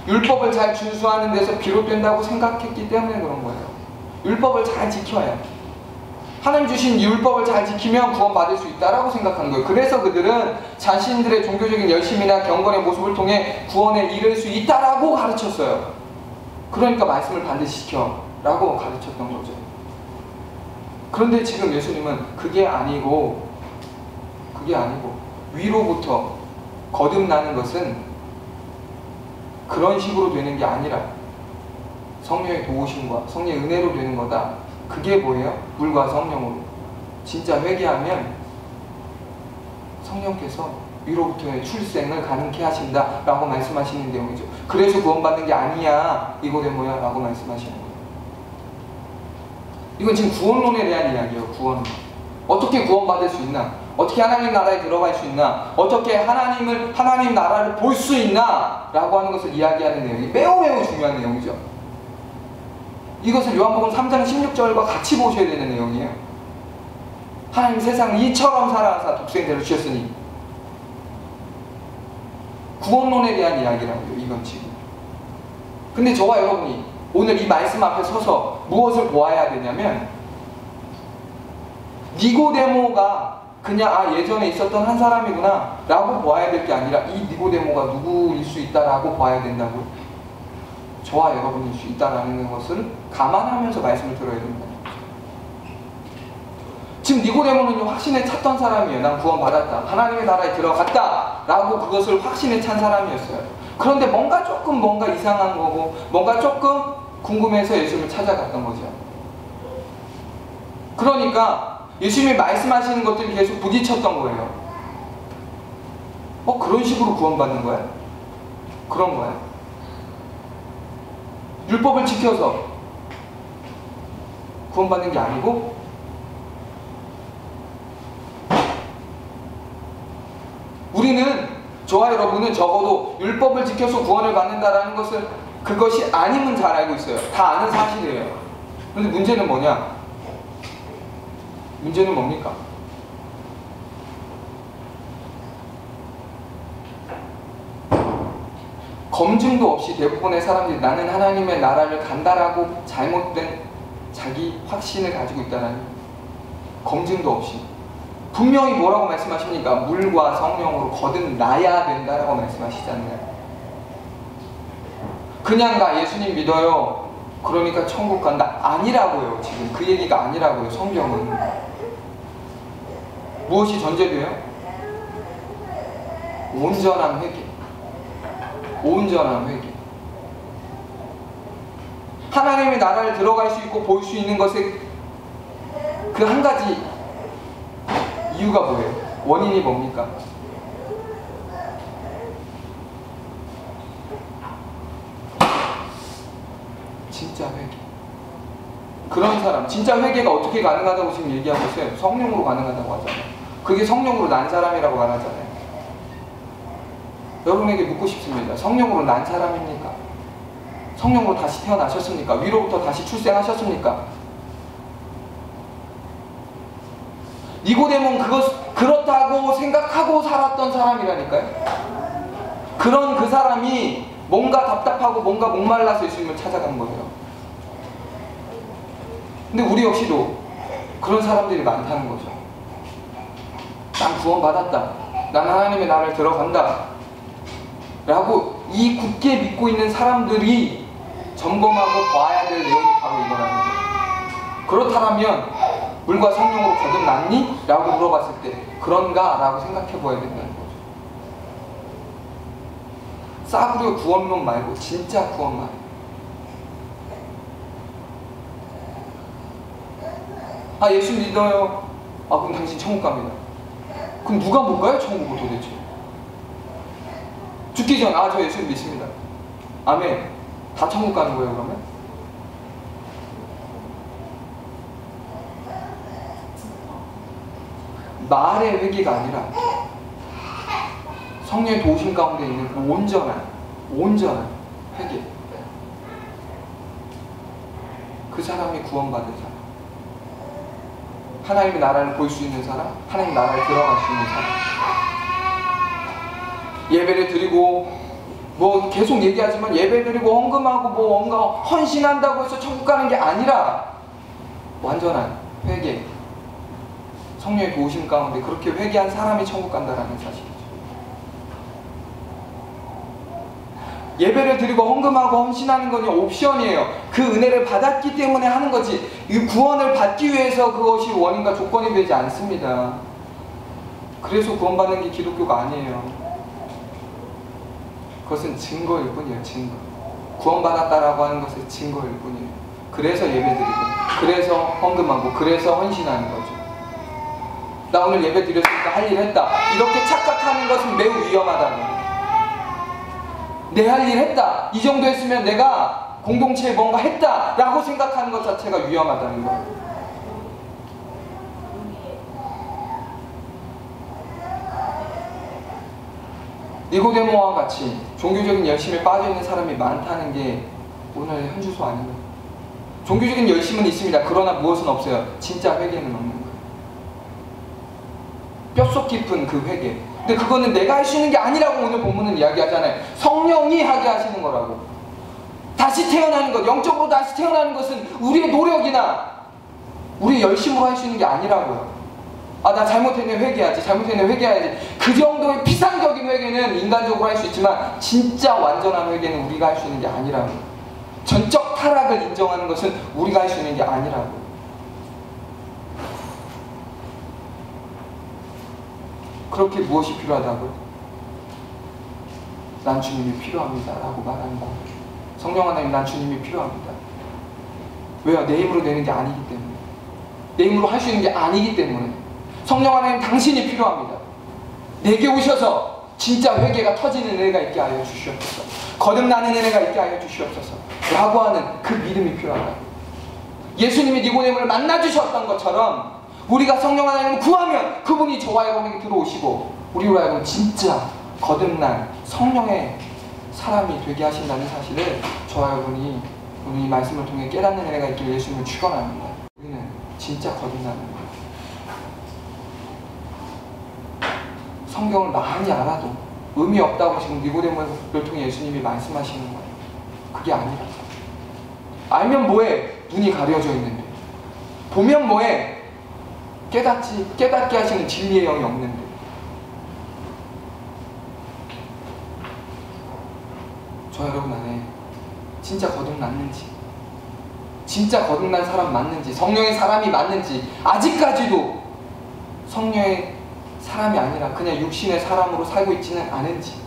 율법을 잘 준수하는 데서 비롯된다고 생각했기 때문에 그런 거예요. 율법을 잘 지켜야, 하나님 주신 율법을 잘 지키면 구원받을 수 있다라고 생각하는 거예요. 그래서 그들은 자신들의 종교적인 열심이나 경건의 모습을 통해 구원에 이를 수 있다라고 가르쳤어요. 그러니까 말씀을 반드시 지켜라고 가르쳤던 거죠. 그런데 지금 예수님은 그게 아니고 위로부터 거듭나는 것은 그런 식으로 되는 게 아니라 성령의 도우심과 성령의 은혜로 되는 거다. 그게 뭐예요? 물과 성령으로. 진짜 회개하면 성령께서 위로부터의 출생을 가능케 하신다 라고 말씀하시는 내용이죠. 그래서 구원받는 게 아니야, 니고데모야 라고 말씀하시는 거예요. 이건 지금 구원론에 대한 이야기예요. 구원론. 어떻게 구원받을 수 있나? 어떻게 하나님 나라에 들어갈 수 있나? 어떻게 하나님 나라를 볼 수 있나? 라고 하는 것을 이야기하는 내용이 매우 중요한 내용이죠. 이것을 요한복음 3장 16절과 같이 보셔야 되는 내용이에요. 하나님 세상을 이처럼 사랑하사 독생자를 주셨으니. 구원론에 대한 이야기라고요, 이건 지금. 근데 저와 여러분이 오늘 이 말씀 앞에 서서 무엇을 보아야 되냐면, 니고데모가 그냥 예전에 있었던 한 사람이구나 라고 보아야 될 게 아니라, 이 니고데모가 누구일 수 있다라고 봐야 된다고요. 저와 여러분일 수 있다라는 것을 감안하면서 말씀을 들어야 됩니다. 지금 니고데모는 확신에 찼던 사람이에요. 난 구원받았다, 하나님의 나라에 들어갔다 라고 그것을 확신에 찬 사람이었어요. 그런데 뭔가 이상한 거고, 뭔가 조금 궁금해서 예수님을 찾아갔던 거죠. 그러니까 예수님이 말씀하시는 것들이 계속 부딪혔던 거예요. 그런 식으로 구원받는 거야? 그런 거야? 율법을 지켜서 구원받는 게 아니고, 우리는, 저와 여러분은 적어도 율법을 지켜서 구원을 받는다라는 것을, 그것이 아님은 잘 알고 있어요. 다 아는 사실이에요. 그런데 문제는 뭐냐? 문제는 뭡니까? 검증도 없이 대부분의 사람들이 나는 하나님의 나라를 간다라고 잘못된 자기 확신을 가지고 있다는, 검증도 없이 분명히 뭐라고 말씀하십니까? 물과 성령으로 거듭나야 된다라고 말씀하시잖아요. 그냥 나 예수님 믿어요, 그러니까 천국 간다, 아니라고요. 지금 그 얘기가 아니라고요. 성경은 무엇이 전제돼요? 온전한 회개, 온전한 회개. 하나님의 나라를 들어갈 수 있고 볼 수 있는 것의 그 한 가지 이유가 뭐예요? 원인이 뭡니까? 진짜 회개. 그런 사람, 진짜 회개가 어떻게 가능하다고 지금 얘기하고 있어요? 성령으로 가능하다고 하잖아요. 그게 성령으로 난 사람이라고 말하잖아요. 여러분에게 묻고 싶습니다. 성령으로 난 사람입니까? 성령으로 다시 태어나셨습니까? 위로부터 다시 출생하셨습니까? 니고데모는 그렇다고 생각하고 살았던 사람이라니까요. 그런 그 사람이 뭔가 답답하고 뭔가 목말라서 예수님을 찾아간 거예요. 근데 우리 역시도 그런 사람들이 많다는 거죠. 난 구원받았다, 난 하나님의 나라를 들어간다 라고 이 굳게 믿고 있는 사람들이 점검하고 봐야 될 내용이 바로 이거라는 거예요. 그렇다면 물과 성령으로 거듭났니? 라고 물어봤을 때 그런가? 라고 생각해 봐야 된다는 거죠. 싸구려 구원론 말고 진짜 구원만. 아, 예수 믿어요. 아, 그럼 당신 천국 갑니다. 그럼 누가 못 가요? 천국을 도대체. 죽기 전, 아, 저 예수 믿습니다. 아멘. 다 천국 가는 거예요, 그러면? 말의 회개가 아니라 성령의 도우심 가운데 있는 그 온전한 회개. 그 사람이 구원받은 사람, 하나님의 나라를 볼 수 있는 사람, 하나님의 나라에 들어갈 수 있는 사람. 예배를 드리고 뭐 계속 얘기하지만 예배 드리고 헌금하고 뭐 뭔가 헌신한다고 해서 천국 가는 게 아니라 완전한 회개, 성령의 도우심 가운데 그렇게 회개한 사람이 천국 간다라는 사실이죠. 예배를 드리고 헌금하고 헌신하는 건 옵션이에요. 그 은혜를 받았기 때문에 하는 거지, 이 구원을 받기 위해서 그것이 원인과 조건이 되지 않습니다. 그래서 구원받는 게 기독교가 아니에요. 그것은 증거일 뿐이에요. 증거. 구원받았다라고 하는 것은 증거일 뿐이에요. 그래서 예배드리고, 그래서 헌금하고, 그래서 헌신하는 거죠. 나 오늘 예배 드렸으니까 할 일 했다, 이렇게 착각하는 것은 매우 위험하다는 거예요. 내 할 일 했다, 이 정도 했으면 내가 공동체에 뭔가 했다 라고 생각하는 것 자체가 위험하다는 거예요. 니고데모와 같이 종교적인 열심에 빠져있는 사람이 많다는 게 오늘 현주소 아닙니다. 종교적인 열심은 있습니다. 그러나 무엇은 없어요? 진짜 회개는 없는 거예요. 뼛속 깊은 그 회개. 근데 그거는 내가 할 수 있는 게 아니라고 오늘 본문은 이야기하잖아요. 성령이 하게 하시는 거라고. 다시 태어나는 것, 영적으로 다시 태어나는 것은 우리의 노력이나 우리의 열심으로 할 수 있는 게 아니라고요. 아, 나 잘못했네, 회개해야지, 잘못했네, 회개해야지. 그 정도의 피상적인 회개는 인간적으로 할 수 있지만 진짜 완전한 회개는 우리가 할 수 있는 게 아니라고요. 전적 타락을 인정하는 것은 우리가 할 수 있는 게 아니라고요. 그렇게 무엇이 필요하다고요? 난 주님이 필요합니다 라고 말하는 거예요. 성령 하나님, 난 주님이 필요합니다. 왜요? 내 힘으로 되는 게 아니기 때문에, 내 힘으로 할 수 있는 게 아니기 때문에. 성령 하나님, 당신이 필요합니다. 내게 오셔서 진짜 회개가 터지는 은혜가 있게 하여 주시옵소서, 거듭나는 은혜가 있게 하여 주시옵소서 라고 하는 그 믿음이 필요하다. 예수님이 니고데모를 만나주셨던 것처럼 우리가 성령 하나님을 구하면 그분이 저와 여러분에게 들어오시고 우리로 하여금 진짜 거듭난 성령의 사람이 되게 하신다는 사실을 저와 여러분이 오늘 이 말씀을 통해 깨닫는 은혜가 있기를 예수님을 축원합니다. 우리는 진짜 거듭나는 거예요. 성경을 많이 알아도 의미 없다고 지금 니고데모를 통해 예수님이 말씀하시는 거예요. 그게 아니라. 알면 뭐해? 눈이 가려져 있는데. 보면 뭐해? 깨닫게 하시는 진리의 영이 없는데. 저 여러분 안에 진짜 거듭났는지, 진짜 거듭난 사람 맞는지, 성령의 사람이 맞는지, 아직까지도 성령의 사람이 아니라 그냥 육신의 사람으로 살고 있지는 않은지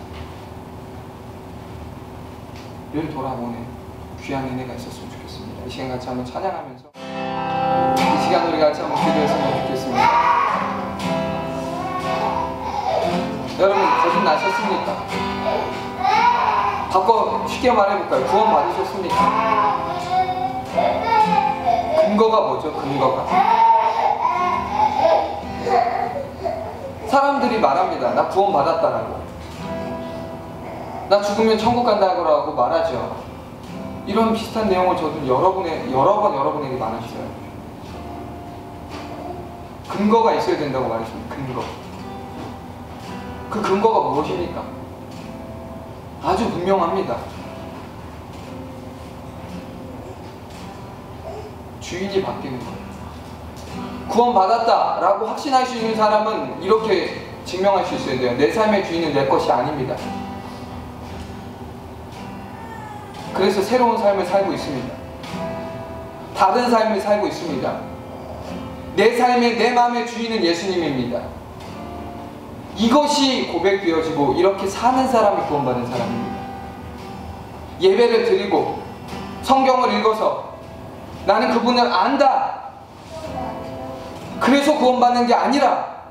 늘 돌아보는 귀한 은혜가 있었으면 좋겠습니다. 이 시간 같이 한번 찬양하면서 이 시간 우리 같이 한번 기도했으면 좋겠습니다. 여러분 거듭나셨습니까? 바꿔 쉽게 말해볼까요? 구원 받으셨습니까? 근거가 뭐죠? 근거가 사람들이 말합니다. 나 구원 받았다라고, 나 죽으면 천국 간다고 말하죠. 이런 비슷한 내용을 저도 여러 번 여러분에게 말했어요. 근거가 있어야 된다고 말했습니다. 근거. 그 근거가 무엇입니까? 아주 분명합니다. 주인이 바뀌는 거예요. 구원받았다라고 확신할 수 있는 사람은 이렇게 증명할 수 있어야 돼요. 내 삶의 주인은 내 것이 아닙니다. 그래서 새로운 삶을 살고 있습니다. 다른 삶을 살고 있습니다. 내 삶의, 내 마음의 주인은 예수님입니다. 이것이 고백되어지고 이렇게 사는 사람이 구원받은 사람입니다. 예배를 드리고 성경을 읽어서 나는 그분을 안다, 그래서 구원받는 게 아니라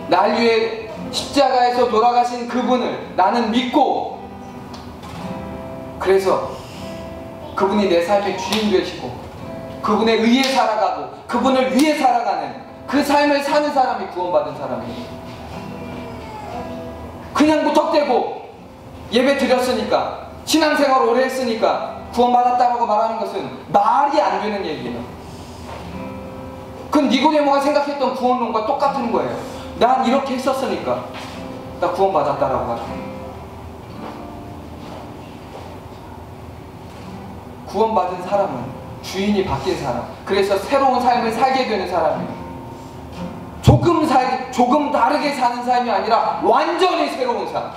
날 위해 십자가에서 돌아가신 그분을 나는 믿고, 그래서 그분이 내 삶의 주인 되시고 그분에 의해 살아가고 그분을 위해 살아가는 그 삶을 사는 사람이 구원받은 사람입니다. 그냥 무턱대고 예배 드렸으니까, 신앙생활 오래 했으니까 구원받았다고 말하는 것은 말이 안 되는 얘기예요. 그건 니고데모가 생각했던 구원론과 똑같은 거예요. 난 이렇게 했었으니까 나 구원받았다라고 말합니다. 구원받은 사람은 주인이 바뀐 사람, 그래서 새로운 삶을 살게 되는 사람이에요. 조금 다르게 사는 삶이 아니라 완전히 새로운 삶,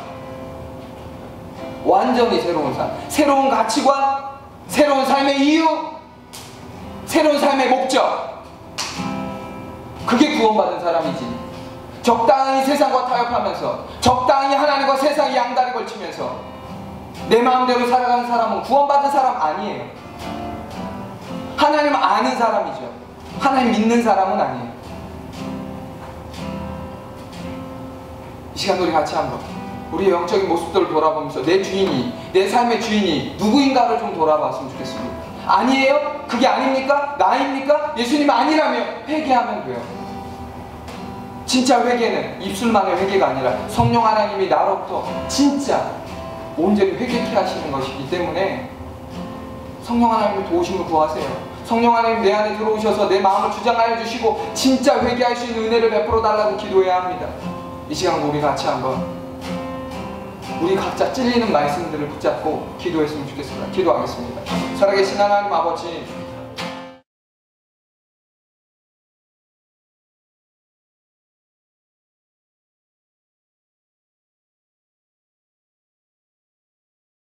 완전히 새로운 삶, 새로운 가치관, 새로운 삶의 이유, 새로운 삶의 목적, 그게 구원받은 사람이지. 적당히 세상과 타협하면서, 적당히 하나님과 세상의 양다리 걸치면서 내 마음대로 살아가는 사람은 구원받은 사람 아니에요. 하나님 아는 사람이죠. 하나님 믿는 사람은 아니에요. 이 시간 우리 같이 한번 우리의 영적인 모습들을 돌아보면서 내 주인이, 내 삶의 주인이 누구인가를 좀 돌아봤으면 좋겠습니다. 아니에요? 그게 아닙니까? 나입니까? 예수님 아니라면 회개하면 돼요. 진짜 회개는 입술만의 회개가 아니라 성령 하나님이 나로부터 진짜 온전히 회개케 하시는 것이기 때문에 성령 하나님의 도우심을 구하세요. 성령 하나님 내 안에 들어오셔서 내 마음을 주장하여 주시고 진짜 회개할 수 있는 은혜를 베풀어 달라고 기도해야 합니다. 이 시간 우리 같이 한번 우리 각자 찔리는 말씀들을 붙잡고 기도했으면 좋겠습니다. 기도하겠습니다. 살아계신 하나님 아버지,